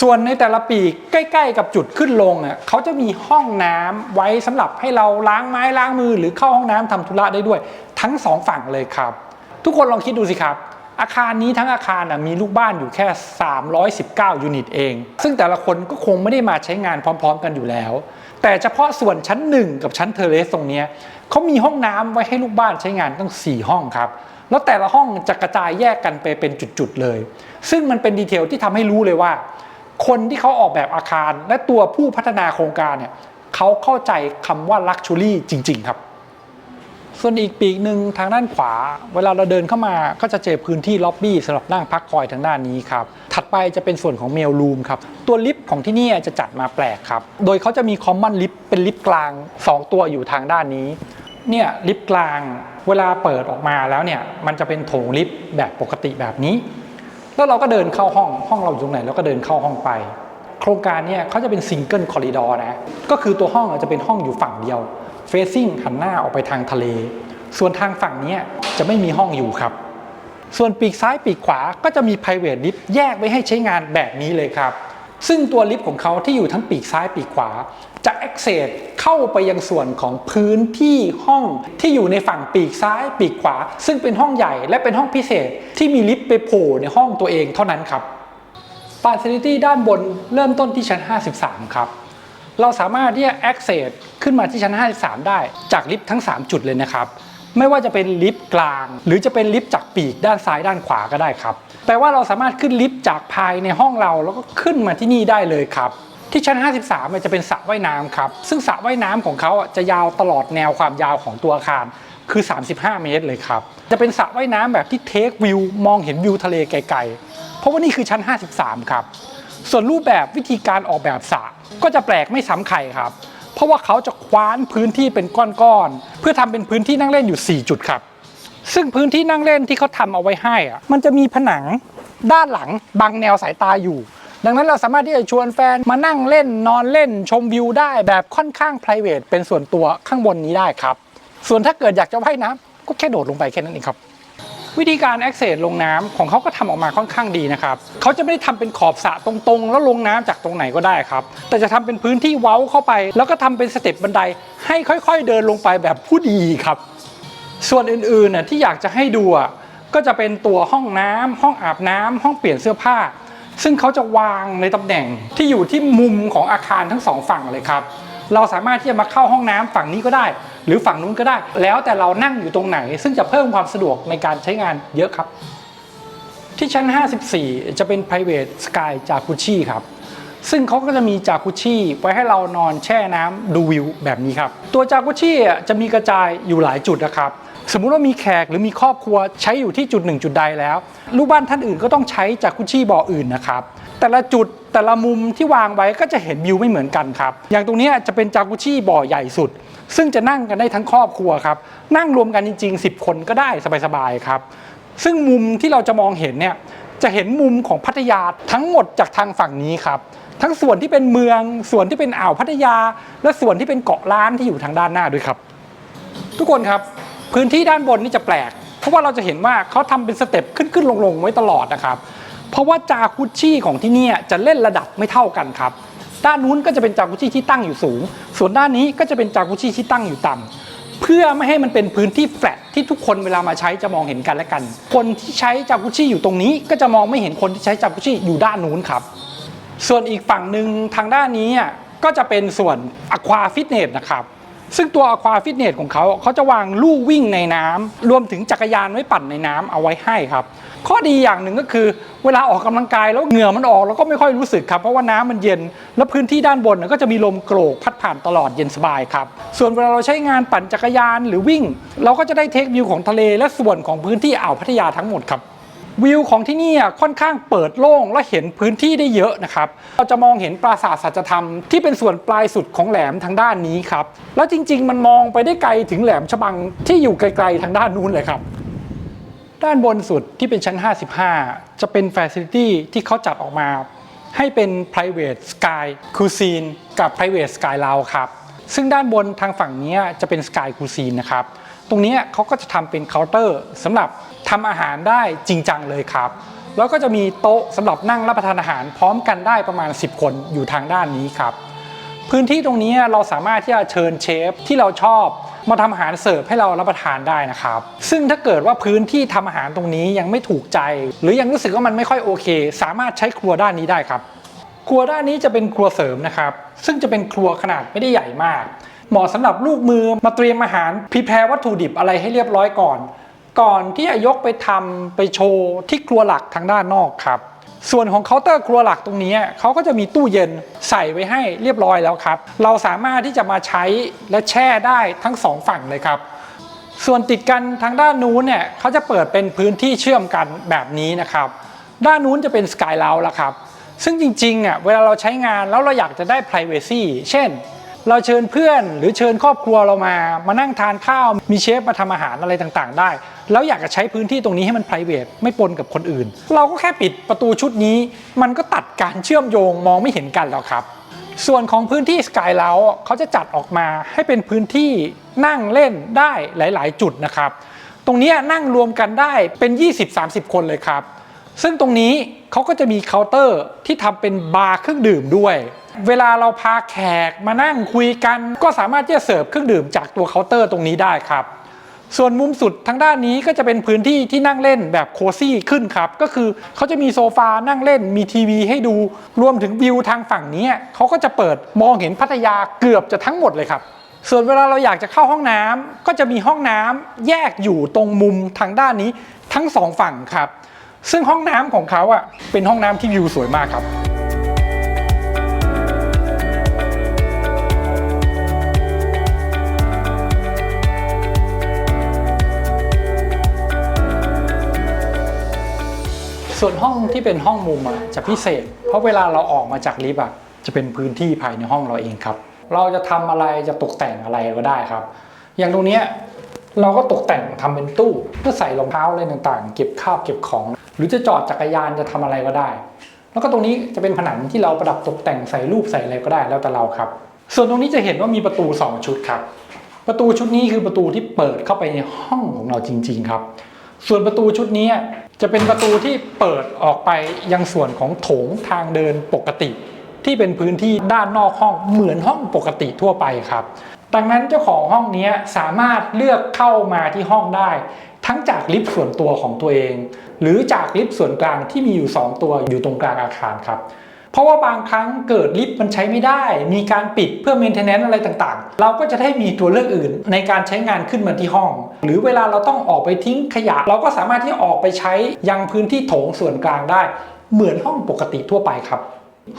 [SPEAKER 1] ส่วนในแต่ละปีกใกล้ๆกับจุดขึ้นลงเขาจะมีห้องน้ำไว้สำหรับให้เราล้างไม้ล้างมือหรือเข้าห้องน้ำทำธุระได้ด้วยทั้ง2ฝั่งเลยครับทุกคนลองคิดดูสิครับอาคารนี้ทั้งอาคารมีลูกบ้านอยู่แค่319ยูนิตเองซึ่งแต่ละคนก็คงไม่ได้มาใช้งานพร้อมๆกันอยู่แล้วแต่เฉพาะส่วนชั้น1กับชั้นเทอร์เลสตรงนี้เขามีห้องน้ำไว้ให้ลูกบ้านใช้งานตั้ง4ห้องครับแล้วแต่ละห้องจะกระจายแยกกันไปเป็นจุดๆเลยซึ่งมันเป็นดีเทลที่ทำให้รู้เลยว่าคนที่เขาออกแบบอาคารและตัวผู้พัฒนาโครงการเนี่ยเขาเข้าใจคำว่า Luxury จริงๆครับส่วนอีกปีกหนึ่งทางด้านขวาเวลาเราเดินเข้ามาก็จะเจอพื้นที่ล็อบบี้สำหรับนั่งพักคอยทางด้านนี้ครับถัดไปจะเป็นส่วนของเมลรูมครับตัวลิฟต์ของที่นี่จะจัดมาแปลกครับโดยเขาจะมีคอมมอนลิฟต์เป็นลิฟต์กลาง2ตัวอยู่ทางด้านนี้เนี่ยลิฟต์กลางเวลาเปิดออกมาแล้วเนี่ยมันจะเป็นโถงลิฟต์แบบปกติแบบนี้แล้วเราก็เดินเข้าห้องเราอยู่ตรงไหนเราก็เดินเข้าห้องไปโครงการเนี่ยเขาจะเป็นซิงเกิลคอริดอร์นะก็คือตัวห้องจะเป็นห้องอยู่ฝั่งเดียวเฟซซิ่งหันหน้าออกไปทางทะเลส่วนทางฝั่งนี้จะไม่มีห้องอยู่ครับส่วนปีกซ้ายปีกขวาก็จะมี private lift แยกไว้ให้ใช้งานแบบนี้เลยครับซึ่งตัวลิฟต์ของเขาที่อยู่ทั้งปีกซ้ายปีกขวาจะ access เข้าไปยังส่วนของพื้นที่ห้องที่อยู่ในฝั่งปีกซ้ายปีกขวาซึ่งเป็นห้องใหญ่และเป็นห้องพิเศษที่มีลิฟต์ไปโผล่ในห้องตัวเองเท่านั้นครับ Facility ด้านบนเริ่มต้นที่ชั้น53ครับเราสามารถที่จะ access ขึ้นมาที่ชั้น53ได้จากลิฟต์ทั้ง3จุดเลยนะครับไม่ว่าจะเป็นลิฟต์กลางหรือจะเป็นลิฟต์จากปีกด้านซ้ายด้านขวาก็ได้ครับแปลว่าเราสามารถขึ้นลิฟต์จากภายในห้องเราแล้วก็ขึ้นมาที่นี่ได้เลยครับที่ชั้น53จะเป็นสระว่ายน้ำครับซึ่งสระว่ายน้ำของเขาจะยาวตลอดแนวความยาวของตัวอาคารคือ35 เมตรเลยครับจะเป็นสระว่ายน้ำแบบที่เทควิวมองเห็นวิวทะเลไกลๆเพราะว่านี่คือชั้น53ครับส่วนรูปแบบวิธีการออกแบบสระก็จะแปลกไม่ซ้ำใครครับเพราะว่าเขาจะคว้านพื้นที่เป็นก้อนๆเพื่อทำเป็นพื้นที่นั่งเล่นอยู่4จุดครับซึ่งพื้นที่นั่งเล่นที่เขาทำเอาไว้ให้มันจะมีผนังด้านหลังบังแนวสายตาอยู่ดังนั้นเราสามารถที่จะชวนแฟนมานั่งเล่นนอนเล่นชมวิวได้แบบค่อนข้าง private เป็นส่วนตัวข้างบนนี้ได้ครับส่วนถ้าเกิดอยากจะว่ายน้ำก็แค่โดดลงไปแค่นั้นเองครับวิธีการ access ลงน้ำของเขาก็ทำออกมาค่อนข้างดีนะครับเขาจะไม่ได้ทำเป็นขอบสระตรงๆแล้วลงน้ำจากตรงไหนก็ได้ครับแต่จะทำเป็นพื้นที่เว้าเข้าไปแล้วก็ทำเป็นสเต็ปบันไดให้ค่อยๆเดินลงไปแบบผู้ดีครับส่วนอื่นๆที่อยากจะให้ดูก็จะเป็นตัวห้องน้ำห้องอาบน้ำห้องเปลี่ยนเสื้อผ้าซึ่งเขาจะวางในตำแหน่งที่อยู่ที่มุมของอาคารทั้ง2ฝั่งเลยครับเราสามารถที่จะมาเข้าห้องน้ำฝั่งนี้ก็ได้หรือฝั่งนู้นก็ได้แล้วแต่เรานั่งอยู่ตรงไหนซึ่งจะเพิ่มความสะดวกในการใช้งานเยอะครับ ที่ชั้น 54 จะเป็น private sky jacuzzi ครับซึ่งเขาก็จะมีจากุชชี่ไว้ให้เรานอนแช่น้ำดูวิวแบบนี้ครับตัวจากุชชี่จะมีกระจายอยู่หลายจุดนะครับสมมุติว่ามีแขกหรือมีครอบครัวใช้อยู่ที่จุดหนึ่งจุดใดแล้วลูกบ้านท่านอื่นก็ต้องใช้จากุชชี่บ่ออื่นนะครับแต่ละจุดแต่ละมุมที่วางไว้ก็จะเห็นวิวไม่เหมือนกันครับอย่างตรงนี้จะเป็นจากุชชี่บ่อใหญ่สุดซึ่งจะนั่งกันได้ทั้งครอบครัวครับนั่งรวมกันจริงๆ10 คนก็ได้สบายๆครับซึ่งมุมที่เราจะมองเห็นเนี่ยจะเห็นมุมของพัทยาทั้งหมดจากทางฝั่งนี้ครับทั้งส่วนที่เป็นเมืองส่วนที่เป็นอ่าวพัทยาและส่วนที่เป็นเกาะล้านที่อยู่ทางด้านหน้าด้วยครับทุกคนครับพื้นที่ด้านบนนี่จะแปลกเพราะว่าเราจะเห็นว่าเขาทำเป็นสเต็ปขึ้นลงไว้ตลอดนะครับเพราะว่าจากุชชี่ของที่นี่จะเล่นระดับไม่เท่ากันครับด้านนู้นก็จะเป็นจากุชชี่ที่ตั้งอยู่สูงส่วนด้านนี้ก็จะเป็นจากุชชี่ที่ตั้งอยู่ต่ำเพื่อไม่ให้มันเป็นพื้นที่แฟลตที่ทุกคนเวลามาใช้จะมองเห็นกันและกันคนที่ใช้จากุชชี่อยู่ตรงนี้ก็จะมองไม่เห็นคนที่ใช้จากุชชี่อยู่ด้านนู้นครับส่วนอีกฝั่งหนึ่งทางด้านนี้ก็จะเป็นส่วน Aqua Fitness นะครับซึ่งตัว Aqua Fitness ของเขาจะวางลู่วิ่งในน้ำรวมถึงจักรยานไว้ปั่นในน้ำเอาไว้ให้ครับข้อดีอย่างหนึ่งก็คือเวลาออกกำลังกายแล้วเหงื่อมันออกแล้วก็ไม่ค่อยรู้สึกครับเพราะว่าน้ำมันเย็นและพื้นที่ด้านบนก็จะมีลมโกรกพัดผ่านตลอดเย็นสบายครับส่วนเวลาเราใช้งานปั่นจักรยานหรือวิ่งเราก็จะได้เทควิวของทะเลและส่วนของพื้นที่อ่าวพัทยาทั้งหมดครับวิวของที่นี่ค่อนข้างเปิดโล่งและเห็นพื้นที่ได้เยอะนะครับเราจะมองเห็นปราสาทสัจธรรมที่เป็นส่วนปลายสุดของแหลมทางด้านนี้ครับแล้วจริงๆมันมองไปได้ไกลถึงแหลมฉบังที่อยู่ไกลๆทางด้านนู้นเลยครับด้านบนสุดที่เป็นชั้น 55 จะเป็น Facility ที่เขาจัดออกมาให้เป็น Private Sky Cuisine กับ Private Sky Lounge ครับซึ่งด้านบนทางฝั่งนี้จะเป็น Sky Cuisine นะครับตรงนี้เขาก็จะทำเป็นเคาน์เตอร์สำหรับทำอาหารได้จริงจังเลยครับแล้วก็จะมีโต๊ะสำหรับนั่งรับประทานอาหารพร้อมกันได้ประมาณ10 คนอยู่ทางด้านนี้ครับพื้นที่ตรงนี้เราสามารถที่จะเชิญเชฟที่เราชอบมาทำอาหารเสิร์ฟให้เรารับประทานได้นะครับซึ่งถ้าเกิดว่าพื้นที่ทำอาหารตรงนี้ยังไม่ถูกใจหรือยังรู้สึกว่ามันไม่ค่อยโอเคสามารถใช้ครัวด้านนี้ได้ครับครัวด้านนี้จะเป็นครัวเสริมนะครับซึ่งจะเป็นครัวขนาดไม่ได้ใหญ่มากเหมาะสำหรับลูกมือมาเตรียมอาหารพรีแพร์วัตถุดิบอะไรให้เรียบร้อยก่อนที่จะยกไปทำไปโชว์ที่ครัวหลักทางด้านนอกครับส่วนของเคาน์เตอร์ครัวหลักตรงนี้เขาก็จะมีตู้เย็นใส่ไว้ให้เรียบร้อยแล้วครับเราสามารถที่จะมาใช้และแช่ได้ทั้ง2ฝั่งเลยครับส่วนติดกันทางด้านนู้นเขาจะเปิดเป็นพื้นที่เชื่อมกันแบบนี้นะครับด้านนู้นจะเป็นสกายเลาละครับซึ่งจริงๆเวลาเราใช้งานแล้วเราอยากจะได้ privacy เช่นเราเชิญเพื่อนหรือเชิญครอบครัวเรามานั่งทานข้าวมีเชฟมาทำอาหารอะไรต่างๆได้แล้วอยากจะใช้พื้นที่ตรงนี้ให้มัน private ไม่ปนกับคนอื่นเราก็แค่ปิดประตูชุดนี้มันก็ตัดการเชื่อมโยงมองไม่เห็นกันแล้วครับส่วนของพื้นที่ Sky Lounge เขาจะจัดออกมาให้เป็นพื้นที่นั่งเล่นได้หลายๆจุดนะครับตรงนี้นั่งรวมกันได้เป็น 20-30 คนเลยครับซึ่งตรงนี้เขาก็จะมีเคาน์เตอร์ที่ทำเป็นบาร์เครื่องดื่มด้วยเวลาเราพาแขกมานั่งคุยกันก็สามารถที่จะเสิร์ฟเครื่องดื่มจากตัวเคาน์เตอร์ตรงนี้ได้ครับส่วนมุมสุดทางด้านนี้ก็จะเป็นพื้นที่ที่นั่งเล่นแบบโคซี่ขึ้นครับก็คือเขาจะมีโซฟานั่งเล่นมีทีวีให้ดูรวมถึงวิวทางฝั่งนี้เขาก็จะเปิดมองเห็นพัทยาเกือบจะทั้งหมดเลยครับส่วนเวลาเราอยากจะเข้าห้องน้ำก็จะมีห้องน้ำแยกอยู่ตรงมุมทางด้านนี้ทั้ง2ฝั่งครับซึ่งห้องน้ำของเขาเป็นห้องน้ำที่วิวสวยมากครับส่วนห้องที่เป็นห้องมุมจะพิเศษเพราะเวลาเราออกมาจากลิฟต์จะเป็นพื้นที่ภายในห้องเราเองครับเราจะทำอะไรจะตกแต่งอะไรก็ได้ครับอย่างตรงนี้เราก็ตกแต่งทำเป็นตู้เพื่อใส่รองเท้าอะไรต่างๆเก็บข้าวเก็บของหรือจะจอดจักรยานจะทำอะไรก็ได้แล้วก็ตรงนี้จะเป็นผนังที่เราประดับตกแต่งใส่รูปใส่อะไรก็ได้แล้วแต่เราครับส่วนตรงนี้จะเห็นว่ามีประตู2ชุดครับประตูชุดนี้คือประตูที่เปิดเข้าไปในห้องของเราจริงๆครับส่วนประตูชุดนี้จะเป็นประตูที่เปิดออกไปยังส่วนของโถงทางเดินปกติที่เป็นพื้นที่ด้านนอกห้องเหมือนห้องปกติทั่วไปครับดังนั้นเจ้าของห้องนี้สามารถเลือกเข้ามาที่ห้องได้ทั้งจากลิฟต์ส่วนตัวของตัวเองหรือจากลิฟต์ส่วนกลางที่มีอยู่2ตัวอยู่ตรงกลางอาคารครับ เพราะว่าบางครั้งเกิดลิฟต์มันใช้ไม่ได้มีการปิดเพื่อเมนเทนแนนซ์อะไรต่างๆเราก็จะได้มีตัวเลือกอื่นในการใช้งานขึ้นมาที่ห้องหรือเวลาเราต้องออกไปทิ้งขยะเราก็สามารถที่ออกไปใช้ยังพื้นที่โถงส่วนกลางได้เหมือนห้องปกติทั่วไปครับ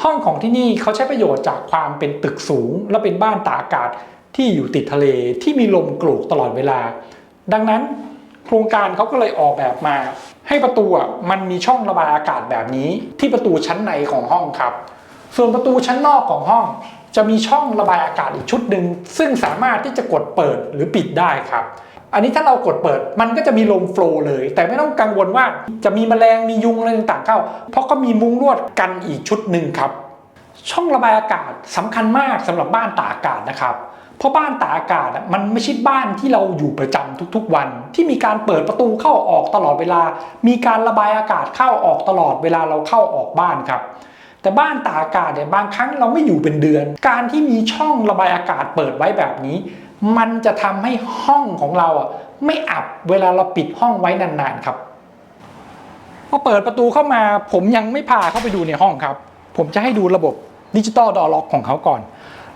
[SPEAKER 1] ห้องของที่นี่เขาใช้ประโยชน์จากความเป็นตึกสูงและเป็นบ้านตากอากาศที่อยู่ติดทะเลที่มีลมโกรกตลอดเวลาดังนั้นโครงการเขาก็เลยออกแบบมาให้ประตูมันมีช่องระบายอากาศแบบนี้ที่ประตูชั้นในของห้องครับส่วนประตูชั้นนอกของห้องจะมีช่องระบายอากาศอีกชุดหนึ่งซึ่งสามารถที่จะกดเปิดหรือปิดได้ครับอันนี้ถ้าเรากดเปิดมันก็จะมีลมโฟลว์เลยแต่ไม่ต้องกังวลว่าจะมีแมลงมียุงอะไรต่างๆเข้าเพราะก็มีมุ้งลวดกันอีกชุดหนึ่งครับช่องระบายอากาศสำคัญมากสำหรับบ้านตากอากาศนะครับเพราะบ้านตากอากาศมันไม่ใช่บ้านที่เราอยู่ประจำทุกๆวันที่มีการเปิดประตูเข้าออกตลอดเวลามีการระบายอากาศเข้าออกตลอดเวลาเราเข้าออกบ้านครับแต่บ้านตากอากาศเนี่ยบางครั้งเราไม่อยู่เป็นเดือนการที่มีช่องระบายอากาศเปิดไว้แบบนี้มันจะทำให้ห้องของเราไม่อับเวลาเราปิดห้องไว้นานๆครับพอเปิดประตูเข้ามาผมยังไม่พาเข้าไปดูในห้องครับผมจะให้ดูระบบดิจิตอลดอร์ล็อกของเขาก่อน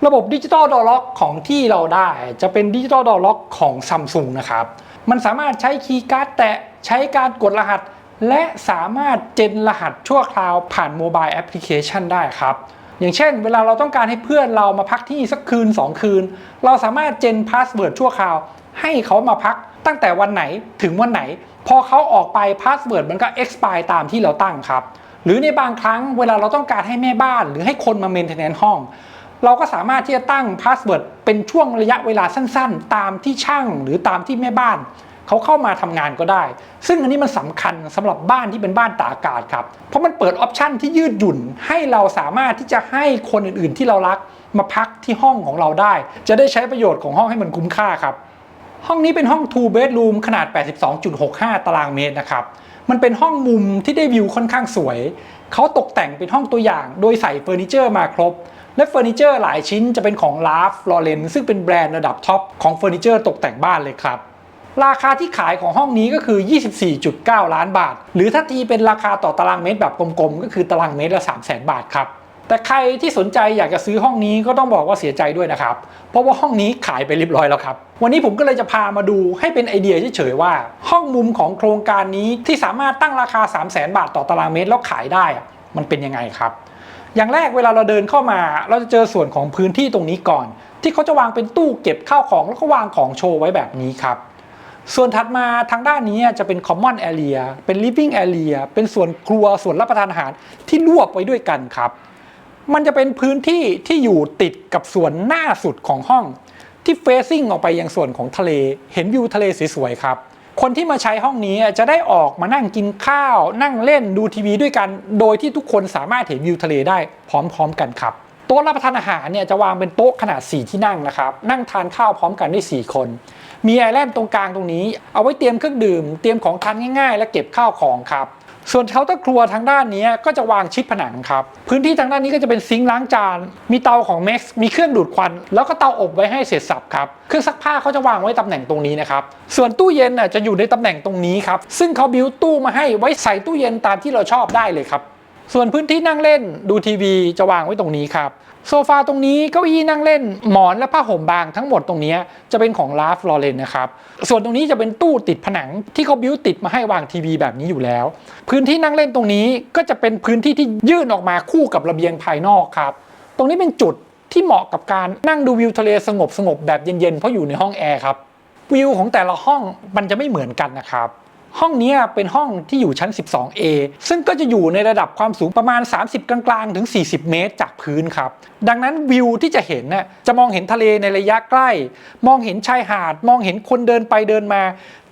[SPEAKER 1] ระบบดิจิตอลดอร์ล็อกของที่เราได้จะเป็นดิจิตอลดอร์ล็อกของ Samsung นะครับมันสามารถใช้คีย์การ์ดแตะใช้การกดรหัสและสามารถเจนรหัสชั่วคราวผ่านโมบายแอปพลิเคชันได้ครับอย่างเช่นเวลาเราต้องการให้เพื่อนเรามาพักที่สักคืน2คืนเราสามารถเจนพาสเวิร์ดชั่วคราวให้เขามาพักตั้งแต่วันไหนถึงวันไหนพอเขาออกไปพาสเวิร์ดมันก็ expire ตามที่เราตั้งครับหรือในบางครั้งเวลาเราต้องการให้แม่บ้านหรือให้คนมาเมนเทนแนนซ์ห้องเราก็สามารถที่จะตั้งพาสเวิร์ดเป็นช่วงระยะเวลาสั้นๆตามที่ช่างหรือตามที่แม่บ้านเขาเข้ามาทำงานก็ได้ซึ่งอันนี้มันสำคัญสำหรับบ้านที่เป็นบ้านตากอากาศครับเพราะมันเปิดออปชันที่ยืดหยุ่นให้เราสามารถที่จะให้คนอื่นๆที่เรารักมาพักที่ห้องของเราได้จะได้ใช้ประโยชน์ของห้องให้มันคุ้มค่าครับห้องนี้เป็นห้อง 2 bedroom ขนาด 82.65 ตารางเมตรนะครับมันเป็นห้องมุมที่ได้วิวค่อนข้างสวยเขาตกแต่งเป็นห้องตัวอย่างโดยใส่เฟอร์นิเจอร์มาครบและเฟอร์นิเจอร์หลายชิ้นจะเป็นของ Ralph Lauren ซึ่งเป็นแบรนด์ระดับท็อปของเฟอร์นิเจอร์ตกแต่งบ้านเลยครับราคาที่ขายของห้องนี้ก็คือ 24.9 ล้านบาทหรือถ้าตีเป็นราคาต่อตารางเมตรแบบกลมๆก็คือตารางเมตรละ 300,000 บาทครับแต่ใครที่สนใจอยากจะซื้อห้องนี้ก็ต้องบอกว่าเสียใจด้วยนะครับเพราะว่าห้องนี้ขายไปเรียบร้อยแล้วครับวันนี้ผมก็เลยจะพามาดูให้เป็นไอเดียเฉยๆว่าห้องมุมของโครงการนี้ที่สามารถตั้งราคา 300,000 บาทต่อตารางเมตรแล้วขายได้มันเป็นยังไงครับอย่างแรกเวลาเราเดินเข้ามาเราจะเจอส่วนของพื้นที่ตรงนี้ก่อนที่เขาจะวางเป็นตู้เก็บข้าวของแล้วก็วางของโชว์ไว้แบบนี้ครับส่วนถัดมาทางด้านนี้จะเป็น common area เป็น living area เป็นส่วนครัวส่วนรับประทานอาหารที่รวบไว้ด้วยกันครับมันจะเป็นพื้นที่ที่อยู่ติดกับส่วนหน้าสุดของห้องที่ facing ออกไปยังส่วนของทะเลเห็นวิวทะเลสวยๆครับคนที่มาใช้ห้องนี้จะได้ออกมานั่งกินข้าวนั่งเล่นดูทีวีด้วยกันโดยที่ทุกคนสามารถเห็นวิวทะเลได้พร้อมๆกันครับโต๊ะรับประทานอาหารจะวางเป็นโต๊ะขนาด4ที่นั่งนะครับนั่งทานข้าวพร้อมกันได้4คนมีไอแลนด์ตรงกลางตรงนี้เอาไว้เตรียมเครื่องดื่มเตรียมของทานง่ายๆและเก็บข้าวของครับส่วนเคาน์เตอร์ครัวทางด้านนี้ก็จะวางชิดผนังครับพื้นที่ทางด้านนี้ก็จะเป็นซิงค์ล้างจานมีเตาของ Max มีเครื่องดูดควันแล้วก็เตาอบไว้ให้เสร็จสับครับเครื่องซักผ้าเขาจะวางไว้ตำแหน่งตรงนี้นะครับส่วนตู้เย็นจะอยู่ในตำแหน่งตรงนี้ครับซึ่งเขาบิวตู้มาให้ไว้ใส่ตู้เย็นตามที่เราชอบได้เลยครับส่วนพื้นที่นั่งเล่นดูทีวีจะวางไว้ตรงนี้ครับโซฟาตรงนี้เก้าอี้นั่งเล่นหมอนและผ้าห่มบางทั้งหมดตรงนี้จะเป็นของ Ralph Lauren นะครับส่วนตรงนี้จะเป็นตู้ติดผนังที่เขาบิวติดมาให้วางทีวีแบบนี้อยู่แล้วพื้นที่นั่งเล่นตรงนี้ก็จะเป็นพื้นที่ที่ยื่นออกมาคู่กับระเบียงภายนอกครับตรงนี้เป็นจุดที่เหมาะกับการนั่งดูวิวทะเลสงบแบบเย็นๆเพราะอยู่ในห้องแอร์ครับวิวของแต่ละห้องมันจะไม่เหมือนกันนะครับห้องนี้เป็นห้องที่อยู่ชั้น 12A ซึ่งก็จะอยู่ในระดับความสูงประมาณ30กลางๆถึง40 เมตรจากพื้นครับดังนั้นวิวที่จะเห็นจะมองเห็นทะเลในระยะใกล้มองเห็นชายหาดมองเห็นคนเดินไปเดินมา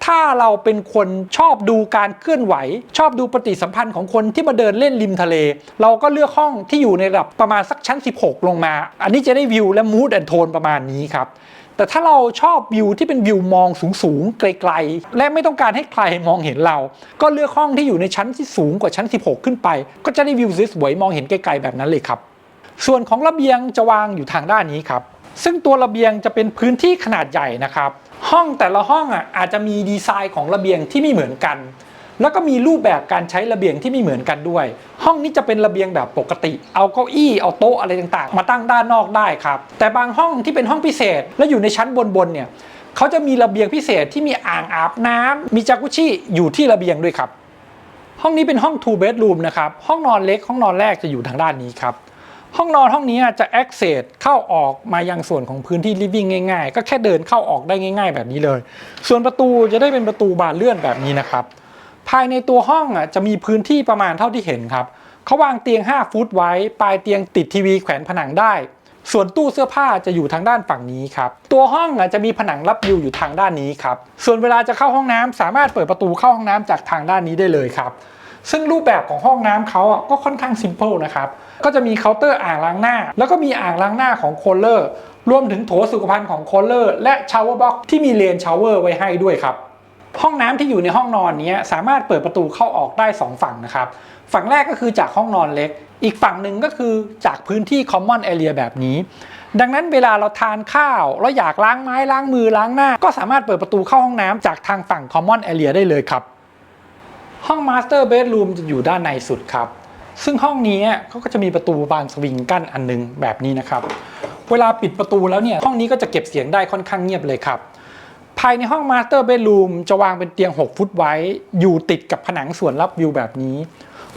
[SPEAKER 1] ถ้าเราเป็นคนชอบดูการเคลื่อนไหวชอบดูปฏิสัมพันธ์ของคนที่มาเดินเล่นริมทะเลเราก็เลือกห้องที่อยู่ในระดับประมาณสักชั้น16ลงมาอันนี้จะได้วิวและมูดแอนด์โทนประมาณนี้ครับแต่ถ้าเราชอบวิวที่เป็นวิวมองสูงๆไกลๆและไม่ต้องการให้ใครมองเห็นเราก็เลือกห้องที่อยู่ในชั้นที่สูงกว่าชั้น16ขึ้นไปก็จะได้วิวสวยๆมองเห็นไกลๆแบบนั้นเลยครับส่วนของระเบียงจะวางอยู่ทางด้านนี้ครับซึ่งตัวระเบียงจะเป็นพื้นที่ขนาดใหญ่นะครับห้องแต่ละห้องอาจจะมีดีไซน์ของระเบียงที่ไม่เหมือนกัน แล้วก็มีรูปแบบการใช้ระเบียงที่ไม่เหมือนกันด้วยห้องนี้จะเป็นระเบียงแบบปกติเอาเก้าอี้เอาโต๊ะอะไรต่างๆมาตั้งด้านนอกได้ครับแต่บางห้องที่เป็นห้องพิเศษและอยู่ในชั้นบนเนี่ยเขาจะมีระเบียงพิเศษที่มีอ่างอาบน้ำมีจากุชิอยู่ที่ระเบียงด้วยครับห้องนี้เป็นห้อง 2 bedroom นะครับห้องนอนเล็กห้องนอนแรกจะอยู่ทางด้านนี้ครับห้องนอนห้องนี้จะ access เข้าออกมายังส่วนของพื้นที่ living ง่ายๆก็แค่เดินเข้าออกได้ง่ายๆแบบนี้เลยส่วนประตูจะได้เป็นประตูบานเลื่อนแบบนี้นะครับภายในตัวห้องจะมีพื้นที่ประมาณเท่าที่เห็นครับเขาวางเตียง5 ฟุตไว้ปลายเตียงติดทีวีแขวนผนังได้ส่วนตู้เสื้อผ้าจะอยู่ทางด้านฝั่งนี้ครับตัวห้องจะมีผนังรับวิวอยู่ทางด้านนี้ครับส่วนเวลาจะเข้าห้องน้ำสามารถเปิดประตูเข้าห้องน้ำจากทางด้านนี้ได้เลยครับซึ่งรูปแบบของห้องน้ำเขาก็ค่อนข้างซิมเปิลนะครับก็จะมีเคาน์เตอร์อ่างล้างหน้าแล้วก็มีอ่างล้างหน้าของโคลเลอร์รวมถึงโถสุขภัณฑ์ของโคลเลอร์และชาวเวอร์บ็อกซ์ที่มีเลนชาวเวอร์ไว้ให้ด้วยครับห้องน้ำที่อยู่ในห้องนอนนี้สามารถเปิดประตูเข้าออกได้2ฝั่งนะครับฝั่งแรกก็คือจากห้องนอนเล็กอีกฝั่งหนึ่งก็คือจากพื้นที่ common area แบบนี้ดังนั้นเวลาเราทานข้าวแล้วอยากล้างไม้ล้างมือล้างหน้าก็สามารถเปิดประตูเข้าห้องน้ำจากทางฝั่ง common area ได้เลยครับห้อง master bedroom จะอยู่ด้านในสุดครับซึ่งห้องนี้เขาก็จะมีประตูบานสวิงกั้นอันนึงแบบนี้นะครับเวลาปิดประตูแล้วเนี่ยห้องนี้ก็จะเก็บเสียงได้ค่อนข้างเงียบเลยครับภายในห้อง master bedroom จะวางเป็นเตียง6 ฟุตไว้อยู่ติดกับผนังส่วนรับวิวแบบนี้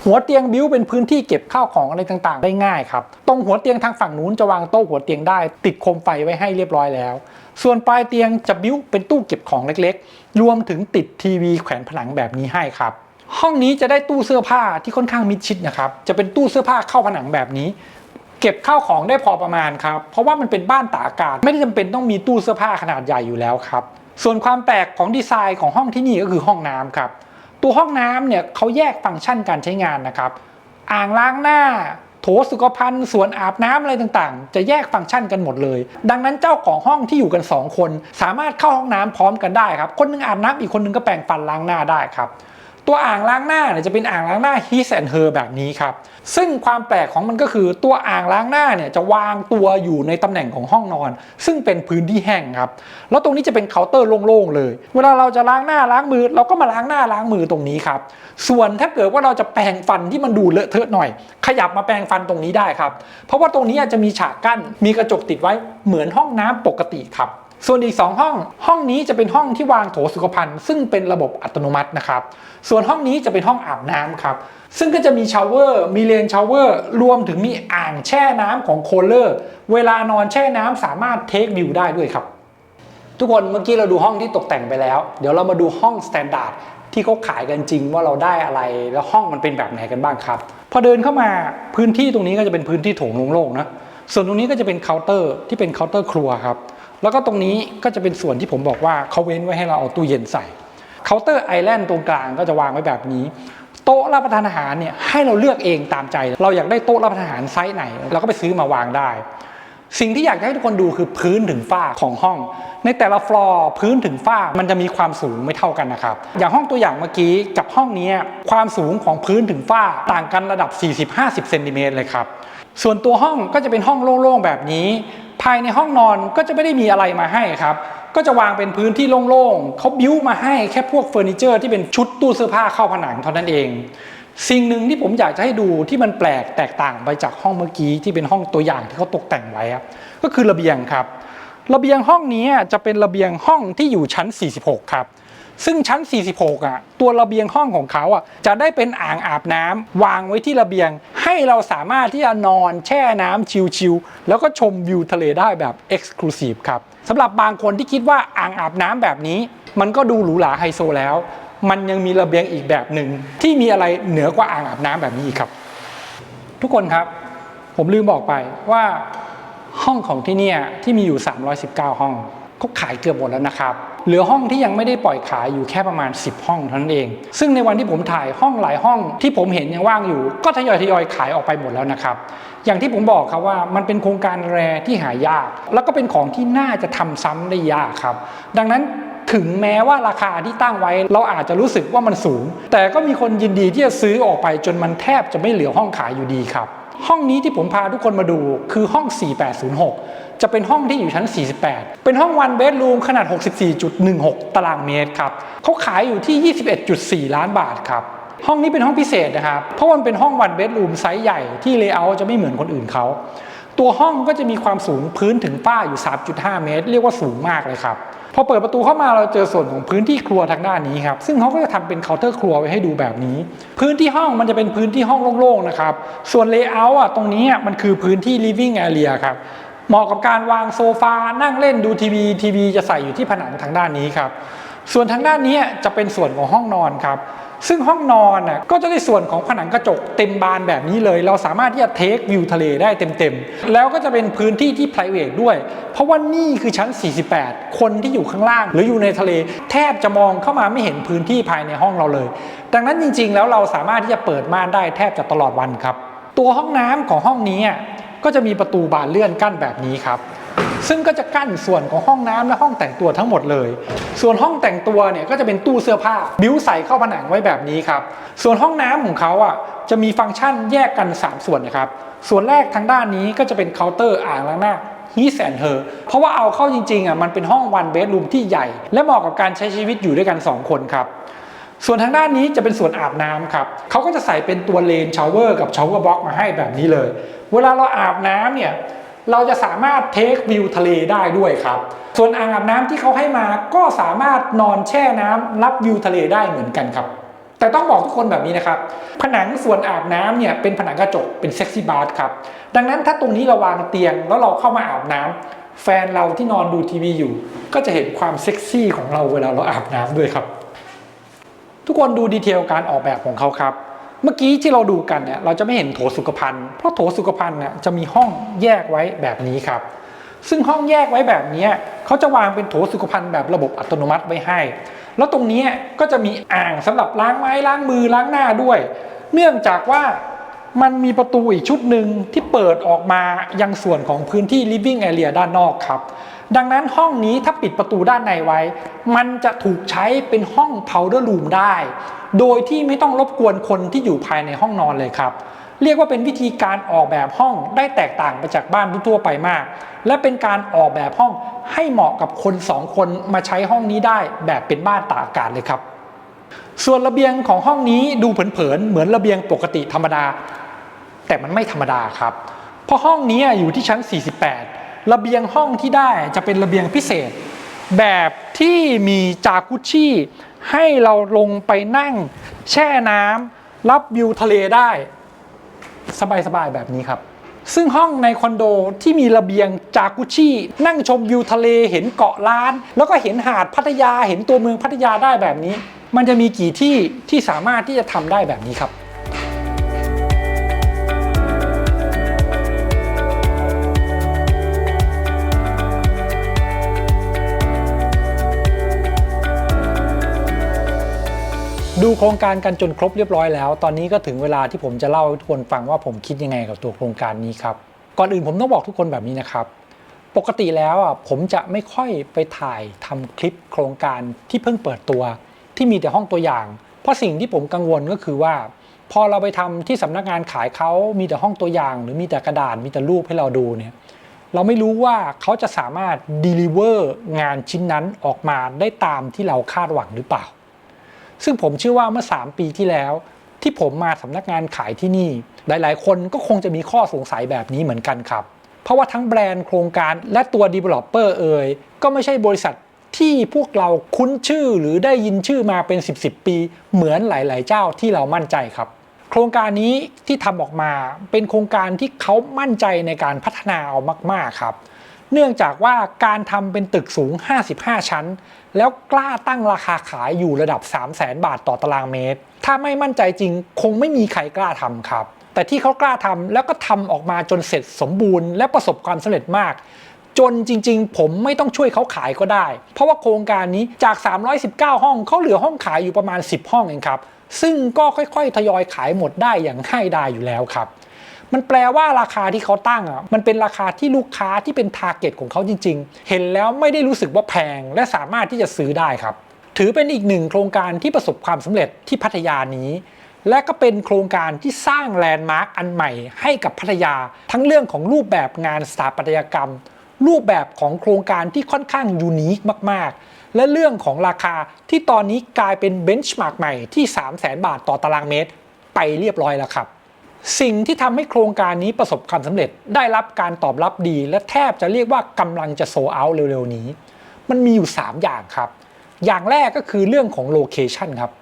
[SPEAKER 1] หัวเตียงบิ้วเป็นพื้นที่เก็บข้าวของอะไรต่างๆได้ง่ายครับตรงหัวเตียงทางฝั่งนู้นจะวางโต๊ะหัวเตียงได้ติดโคมไฟไว้ให้เรียบร้อยแล้วส่วนปลายเตียงจะบิ้วเป็นตู้เก็บของเล็กๆรวมถึงติดทีวีแขวนผนังแบบนี้ให้ครับห้องนี้จะได้ตู้เสื้อผ้าที่ค่อนข้างมิดชิดนะครับจะเป็นตู้เสื้อผ้าเข้าผนังแบบนี้เก็บข้าวของได้พอประมาณครับเพราะว่ามันเป็นบ้านตากอากาศไม่ได้จำเป็นต้องมีตู้เสื้อผ้าขนาดใหญ่อยู่แล้วครับส่วนความแปลกของดีไซน์ของห้องที่นี่ก็คือห้องน้ำครับตัวห้องน้ำเนี่ยเขาแยกฟังก์ชันการใช้งานนะครับอ่างล้างหน้าโถสุขภัณฑ์ส่วนอาบน้ำอะไรต่างๆจะแยกฟังก์ชันกันหมดเลยดังนั้นเจ้าของห้องที่อยู่กัน2 คนสามารถเข้าห้องน้ำพร้อมกันได้ครับคนนึงอาบน้ำอีกคนนึงก็แปรงฟันล้างหน้าได้ครับตัวอ่างล้างหน้าเนี่ยจะเป็นอ่างล้างหน้า His and Her แบบนี้ครับซึ่งความแปลกของมันก็คือตัวอ่างล้างหน้าเนี่ยจะวางตัวอยู่ในตำแหน่งของห้องนอนซึ่งเป็นพื้นที่แห้งครับแล้วตรงนี้จะเป็นเคาน์เตอร์โล่งๆเลยเวลาเราจะล้างหน้าล้างมือเราก็มาล้างหน้าล้างมือตรงนี้ครับส่วนถ้าเกิดว่าเราจะแปรงฟันที่มันดูเลอะเทอะหน่อยขยับมาแปรงฟันตรงนี้ได้ครับเพราะว่าตรงนี้จะมีฉากกั้นมีกระจกติดไว้เหมือนห้องน้ำปกติครับส่วนอีก2 ห้องนี้จะเป็นห้องที่วางโถสุขภัณฑ์ซึ่งเป็นระบบอัตโนมัตินะครับส่วนห้องนี้จะเป็นห้องอาบน้ำครับซึ่งก็จะมีชาวเวอร์มีเลนชาวเวอร์รวมถึงมีอ่างแช่น้ำของโคลเลอร์เวลานอนแช่น้ำสามารถเทควิวได้ด้วยครับทุกคนเมื่อกี้เราดูห้องที่ตกแต่งไปแล้วเดี๋ยวเรามาดูห้องสแตนดาร์ดที่เขาขายกันจริงว่าเราได้อะไรแล้วห้องมันเป็นแบบไหนกันบ้างครับพอเดินเข้ามาพื้นที่ตรงนี้ก็จะเป็นพื้นที่โถงโล่งๆนะส่วนตรงนี้ก็จะเป็นเคาน์เตอร์ที่เป็นเคาน์เตอร์ครัวครับแล้วก็ตรงนี้ก็จะเป็นส่วนที่ผมบอกว่าเขาเว้นไว้ให้เราเอาตู้เย็นใส่เคาน์เตอร์ไอแลนด์ตรงกลางก็จะวางไว้แบบนี้โต๊ะรับประทานอาหารเนี่ยให้เราเลือกเองตามใจเราอยากได้โต๊ะรับประทานอาหารไซส์ไหนเราก็ไปซื้อมาวางได้สิ่งที่อยากให้ทุกคนดูคือพื้นถึงฝ้าของห้องในแต่ละฟลอร์พื้นถึงฝ้ามันจะมีความสูงไม่เท่ากันนะครับอย่างห้องตัวอย่างเมื่อกี้กับห้องนี้ความสูงของพื้นถึงฝ้าต่างกันระดับ 40-50 เซนติเมตรเลยครับส่วนตัวห้องก็จะเป็นห้องโล่งๆแบบนี้ภายในห้องนอนก็จะไม่ได้มีอะไรมาให้ครับก็จะวางเป็นพื้นที่โล่งๆเขาบิ้วมาให้แค่พวกเฟอร์นิเจอร์ที่เป็นชุดตู้เสื้อผ้าเข้าผนังเท่านั้นเองสิ่งหนึ่งที่ผมอยากจะให้ดูที่มันแปลกแตกต่างไปจากห้องเมื่อกี้ที่เป็นห้องตัวอย่างที่เขาตกแต่งไว้ก็คือระเบียงครับระเบียงห้องนี้จะเป็นระเบียงห้องที่อยู่ชั้น46ครับซึ่งชั้น46ตัวระเบียงห้องของเขาจะได้เป็นอ่างอาบน้ำวางไว้ที่ระเบียงให้เราสามารถที่จะนอนแช่น้ำชิลๆแล้วก็ชมวิวทะเลได้แบบ Exclusive ครับสำหรับบางคนที่คิดว่าอ่างอาบน้ำแบบนี้มันก็ดูหรูหราไฮโซแล้วมันยังมีระเบียงอีกแบบหนึ่งที่มีอะไรเหนือกว่าอ่างอาบน้ำแบบนี้ครับทุกคนครับผมลืมบอกไปว่าห้องของที่นี่ที่มีอยู่319 ห้องเขาขายเกือบหมดแล้วนะครับเหลือห้องที่ยังไม่ได้ปล่อยขายอยู่แค่ประมาณ10 ห้องเท่านั้นเองซึ่งในวันที่ผมถ่ายห้องหลายห้องที่ผมเห็นยังว่างอยู่ก็ทยอยขายออกไปหมดแล้วนะครับอย่างที่ผมบอกครับว่ามันเป็นโครงการแรที่หายากแล้วก็เป็นของที่น่าจะทำซ้ำได้ยากครับดังนั้นถึงแม้ว่าราคาที่ตั้งไว้เราอาจจะรู้สึกว่ามันสูงแต่ก็มีคนยินดีที่จะซื้อออกไปจนมันแทบจะไม่เหลือห้องขายอยู่ดีครับห้องนี้ที่ผมพาทุกคนมาดูคือห้อง4806 จะเป็นห้องที่อยู่ชั้น 48 เป็นห้อง one bedroom ขนาด 64.16 ตารางเมตรครับเขาขายอยู่ที่ 21.4 ล้านบาทครับห้องนี้เป็นห้องพิเศษนะครับเพราะมันเป็นห้อง one bedroom ไซส์ใหญ่ที่เลเยอร์จะไม่เหมือนคนอื่นเขาตัวห้องก็จะมีความสูงพื้นถึงฝ้าอยู่ 3.5 เมตรเรียกว่าสูงมากเลยครับพอเปิดประตูเข้ามาเราเจอส่วนของพื้นที่ครัวทางด้านนี้ครับซึ่งเขาก็จะทำเป็นเคาน์เตอร์ครัวไว้ให้ดูแบบนี้พื้นที่ห้องมันจะเป็นพื้นที่ห้องโล่งๆนะครับส่วนเลเยอร์ตรงนี้มันคือพื้นที่ living area ครับเหมาะกับการวางโซฟานั่งเล่นดูทีวีจะใส่อยู่ที่ผนังทางด้านนี้ครับส่วนทางด้านนี้จะเป็นส่วนของห้องนอนครับซึ่งห้องนอนก็จะได้ส่วนของผนังกระจกเต็มบานแบบนี้เลยเราสามารถที่จะเทควิวทะเลได้เต็มๆแล้วก็จะเป็นพื้นที่ที่ private ด้วยเพราะว่านี่คือชั้น 48 คนที่อยู่ข้างล่างหรืออยู่ในทะเลแทบจะมองเข้ามาไม่เห็นพื้นที่ภายในห้องเราเลยดังนั้นจริงๆแล้วเราสามารถที่จะเปิดม่านได้แทบจะตลอดวันครับตัวห้องน้ำของห้องนี้ก็จะมีประตูบานเลื่อนกั้นแบบนี้ครับซึ่งก็จะกั้นส่วนของห้องน้ำและห้องแต่งตัวทั้งหมดเลยส่วนห้องแต่งตัวเนี่ยก็จะเป็นตู้เสื้อผ้าบิ้วใส่เข้าผนังไว้แบบนี้ครับส่วนห้องน้ำของเขาจะมีฟังก์ชันแยกกัน3ส่วนนะครับส่วนแรกทางด้านนี้ก็จะเป็นเคาน์เตอร์อ่างล้างหน้าHis and Her เพราะว่าเอาเข้าจริงๆมันเป็นห้อง one bedroom ที่ใหญ่และเหมาะกับการใช้ชีวิตอยู่ด้วยกัน2คนครับส่วนทางด้านนี้จะเป็นส่วนอาบน้ำครับเขาก็จะใส่เป็นตัวเลนชาวเวอร์กับชาวเวอร์บล็อกมาให้แบบนี้เลยเวลาเราอาบน้ำเนี่ยเราจะสามารถเทควิวทะเลได้ด้วยครับส่วนอ่างอาบน้ำที่เขาให้มาก็สามารถนอนแช่น้ำรับวิวทะเลได้เหมือนกันครับแต่ต้องบอกทุกคนแบบนี้นะครับผนังส่วนอาบน้ำเนี่ยเป็นผนังกระจกเป็นเซ็กซี่บาร์ครับดังนั้นถ้าตรงนี้เราวางเตียงแล้วเราเข้ามาอาบน้ำแฟนเราที่นอนดูทีวีอยู่ก็จะเห็นความเซ็กซี่ของเราเวลาเราอาบน้ำด้วยครับทุกคนดูดีเทลการออกแบบของเขาครับเมื่อกี้ที่เราดูกันเนี่ยเราจะไม่เห็นโถสุขภัณฑ์เพราะโถสุขภัณฑ์เนี่ยจะมีห้องแยกไว้แบบนี้ครับซึ่งห้องแยกไว้แบบนี้เขาจะวางเป็นโถสุขภัณฑ์แบบระบบอัตโนมัติไว้ให้แล้วตรงนี้ก็จะมีอ่างสำหรับล้างไม้ล้างมือล้างหน้าด้วยเนื่องจากว่ามันมีประตูอีกชุดหนึ่งที่เปิดออกมายังส่วนของพื้นที่ living area ด้านนอกครับดังนั้นห้องนี้ถ้าปิดประตูด้านในไว้มันจะถูกใช้เป็นห้อง powder room ได้โดยที่ไม่ต้องรบกวนคนที่อยู่ภายในห้องนอนเลยครับเรียกว่าเป็นวิธีการออกแบบห้องได้แตกต่างไปจากบ้านทั่วไปมากและเป็นการออกแบบห้องให้เหมาะกับคน2คนมาใช้ห้องนี้ได้แบบเป็นบ้านตากอากาศเลยครับส่วนระเบียงของห้องนี้ดูเผินๆเหมือนระเบียงปกติธรรมดาแต่มันไม่ธรรมดาครับเพราะห้องนี้อยู่ที่ชั้น 48ระเบียงห้องที่ได้จะเป็นระเบียงพิเศษแบบที่มีจากุชชี่ให้เราลงไปนั่งแช่น้ำรับวิวทะเลได้สบายๆแบบนี้ครับซึ่งห้องในคอนโดที่มีระเบียงจากุชชี่นั่งชมวิวทะเลเห็นเกาะล้านแล้วก็เห็นหาดพัทยาเห็นตัวเมืองพัทยาได้แบบนี้มันจะมีกี่ที่ที่สามารถที่จะทำได้แบบนี้ครับดูโครงการกันจนครบเรียบร้อยแล้วตอนนี้ก็ถึงเวลาที่ผมจะเล่าให้ทุกคนฟังว่าผมคิดยังไงกับตัวโครงการนี้ครับก่อนอื่นผมต้องบอกทุกคนแบบนี้นะครับปกติแล้วผมจะไม่ค่อยไปถ่ายทำคลิปโครงการที่เพิ่งเปิดตัวที่มีแต่ห้องตัวอย่างเพราะสิ่งที่ผมกังวลก็คือว่าพอเราไปทำที่สำนักงานขายเขามีแต่ห้องตัวอย่างหรือมีแต่กระดาษมีแต่รูปให้เราดูเนี่ยเราไม่รู้ว่าเขาจะสามารถ deliver งานชิ้นนั้นออกมาได้ตามที่เราคาดหวังหรือเปล่าซึ่งผมเชื่อว่าเมื่อ3 ปีที่แล้วที่ผมมาสำนักงานขายที่นี่หลายๆคนก็คงจะมีข้อสงสัยแบบนี้เหมือนกันครับเพราะว่าทั้งแบรนด์โครงการและตัว developer ก็ไม่ใช่บริษัทที่พวกเราคุ้นชื่อหรือได้ยินชื่อมาเป็น10 ปีเหมือนหลายๆเจ้าที่เรามั่นใจครับโครงการนี้ที่ทำออกมาเป็นโครงการที่เขามั่นใจในการพัฒนาเอามากๆครับเนื่องจากว่าการทำเป็นตึกสูง55 ชั้นแล้วกล้าตั้งราคาขายอยู่ระดับ 300,000 บาทต่อตารางเมตรถ้าไม่มั่นใจจริงคงไม่มีใครกล้าทำครับแต่ที่เขากล้าทำแล้วก็ทำออกมาจนเสร็จสมบูรณ์และประสบความสำเร็จมากจนจริงๆผมไม่ต้องช่วยเขาขายก็ได้เพราะว่าโครงการนี้จาก319 ห้องเขาเหลือห้องขายอยู่ประมาณ10 ห้องเองครับซึ่งก็ค่อยๆทยอยขายหมดได้อย่างง่ายดายอยู่แล้วครับมันแปลว่าราคาที่เขาตั้งมันเป็นราคาที่ลูกค้าที่เป็นทาร์เก็ตของเขาจริงๆเห็นแล้วไม่ได้รู้สึกว่าแพงและสามารถที่จะซื้อได้ครับถือเป็นอีกหนึ่งโครงการที่ประสบความสำเร็จที่พัทยานี้และก็เป็นโครงการที่สร้างแลนด์มาร์คอันใหม่ให้กับพัทยาทั้งเรื่องของรูปแบบงานสถาปัตยกรรม รูปแบบของโครงการที่ค่อนข้างยูนิคมากๆและเรื่องของราคาที่ตอนนี้กลายเป็นเบนช์มาร์กใหม่ที่ 300,000 บาทต่อตารางเมตรไปเรียบร้อยแล้วครับสิ่งที่ทำให้โครงการนี้ประสบความสำเร็จได้รับการตอบรับดีและแทบจะเรียกว่ากำลังจะโซลด์เอาท์เร็วๆนี้มันมีอยู่3อย่างครับอย่างแรกก็คือเรื่องของโลเคชันครับ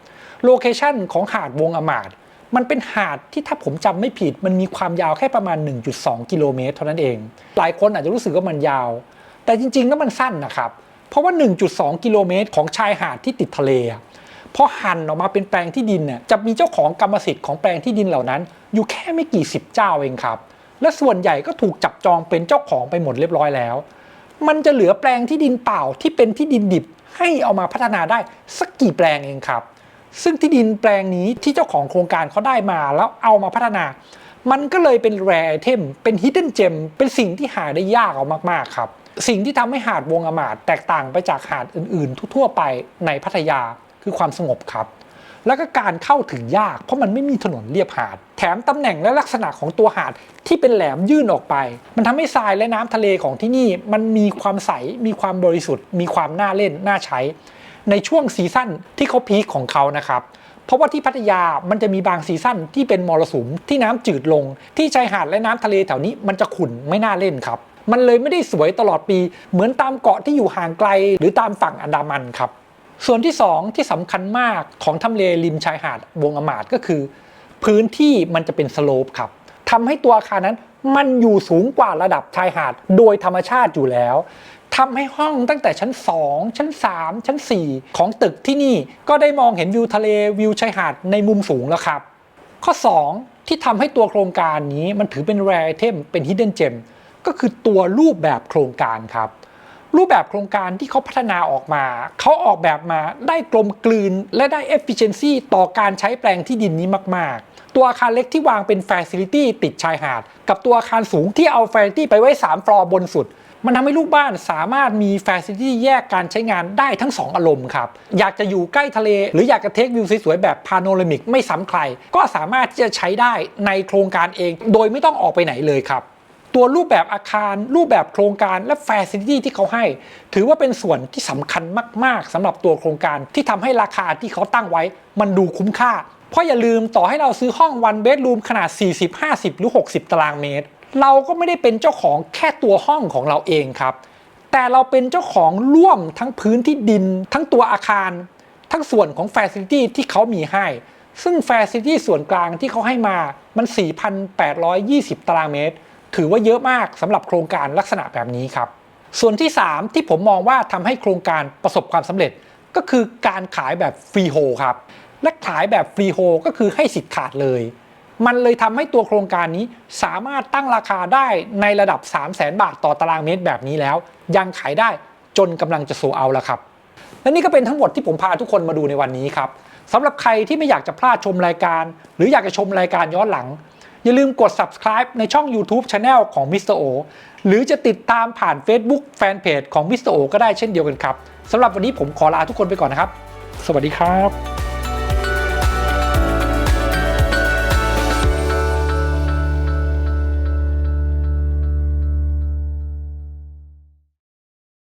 [SPEAKER 1] โลเคชันของหาดวงอมาดมันเป็นหาดที่ถ้าผมจำไม่ผิดมันมีความยาวแค่ประมาณ 1.2 กิโลเมตรเท่านั้นเองหลายคนอาจจะรู้สึกว่ามันยาวแต่จริงๆแล้วมันสั้นนะครับเพราะว่า 1.2 กิโลเมตรของชายหาดที่ติดทะเลพอหั่นออกมาเป็นแปลงที่ดินเนี่ยจะมีเจ้าของกรรมสิทธิ์ของแปลงที่ดินเหล่านั้นอยู่แค่ไม่กี่สิบเจ้าเองครับและส่วนใหญ่ก็ถูกจับจองเป็นเจ้าของไปหมดเรียบร้อยแล้วมันจะเหลือแปลงที่ดินเปล่าที่เป็นที่ดินดิบให้เอามาพัฒนาได้สักกี่แปลงเองครับซึ่งที่ดินแปลงนี้ที่เจ้าของโครงการเขาได้มาแล้วเอามาพัฒนามันก็เลยเป็นแรร์ไอเทมเป็นฮิดเด้นเจมเป็นสิ่งที่หาได้ยากเอามากๆครับสิ่งที่ทำให้หาดวงอมาดแตกต่างไปจากหาดอื่นๆทั่วไปในพัทยาคือความสงบครับแล้วก็การเข้าถึงยากเพราะมันไม่มีถนนเลียบหาดแถมตำแหน่งและลักษณะของตัวหาดที่เป็นแหลมยื่นออกไปมันทำให้ทรายและน้ำทะเลของที่นี่มันมีความใสมีความบริสุทธิ์มีความน่าเล่นน่าใช้ในช่วงซีซั่นที่เขาพีคของเขานะครับเพราะว่าที่พัทยามันจะมีบางซีซั่นที่เป็นมรสุมที่น้ำจืดลงที่ชายหาดและน้ำทะเลแถวนี้มันจะขุ่นไม่น่าเล่นครับมันเลยไม่ได้สวยตลอดปีเหมือนตามเกาะที่อยู่ห่างไกลหรือตามฝั่งอันดามันครับส่วนที่2ที่สำคัญมากของทำเลริมชายหาดวงอมาดก็คือพื้นที่มันจะเป็นสโลปครับทำให้ตัวอาคารนั้นมันอยู่สูงกว่าระดับชายหาดโดยธรรมชาติอยู่แล้วทำให้ห้องตั้งแต่ชั้น2ชั้น3ชั้น4ของตึกที่นี่ก็ได้มองเห็นวิวทะเลวิวชายหาดในมุมสูงแล้วครับข้อ2ที่ทำให้ตัวโครงการนี้มันถือเป็นแรร์ไอเทมเป็น Hidden Gem ก็คือตัวรูปแบบโครงการครับรูปแบบโครงการที่เขาพัฒนาออกมาเขาออกแบบมาได้กลมกลืนและได้ efficiency ต่อการใช้แปลงที่ดินนี้มากๆตัวอาคารเล็กที่วางเป็น facility ติดชายหาดกับตัวอาคารสูงที่เอา facility ไปไว้3 ฟลอร์บนสุดมันทำให้ลูกบ้านสามารถมี facility แยกการใช้งานได้ทั้ง2อารมณ์ครับอยากจะอยู่ใกล้ทะเลหรืออยากจะเทควิวสวยๆแบบ panoramic ไม่ซ้ำใครก็สามารถที่จะใช้ได้ในโครงการเองโดยไม่ต้องออกไปไหนเลยครับตัวรูปแบบอาคารรูปแบบโครงการและ facility ที่เขาให้ถือว่าเป็นส่วนที่สำคัญมากๆสำหรับตัวโครงการที่ทำให้ราคาที่เขาตั้งไว้มันดูคุ้มค่าเพราะอย่าลืมต่อให้เราซื้อห้อง one bedroom ขนาด40 50 หรือ 60 ตารางเมตรเราก็ไม่ได้เป็นเจ้าของแค่ตัวห้องของเราเองครับแต่เราเป็นเจ้าของร่วมทั้งพื้นที่ดินทั้งตัวอาคารทั้งส่วนของ facility ที่เขามีให้ซึ่ง facility ส่วนกลางที่เขาให้มามัน 4,820 ตารางเมตรถือว่าเยอะมากสำหรับโครงการลักษณะแบบนี้ครับส่วนที่3ที่ผมมองว่าทำให้โครงการประสบความสำเร็จก็คือการขายแบบฟรีโฮลครับและขายแบบฟรีโฮลก็คือให้สิทธิ์ขาดเลยมันเลยทำให้ตัวโครงการนี้สามารถตั้งราคาได้ในระดับ 300,000 บาทต่อตารางเมตรแบบนี้แล้วยังขายได้จนกำลังจะโซลด์เอาท์แล้วครับและนี่ก็เป็นทั้งหมดที่ผมพาทุกคนมาดูในวันนี้ครับสำหรับใครที่ไม่อยากจะพลาดชมรายการหรืออยากจะชมรายการย้อนหลังอย่าลืมกด subscribe ในช่อง YouTube Channel ของ Mr. O หรือจะติดตามผ่าน Facebook Fanpage ของ Mr. O ก็ได้เช่นเดียวกันครับสำหรับวันนี้ผมขอลาทุกคนไปก่อนนะครับสวัสดีครับ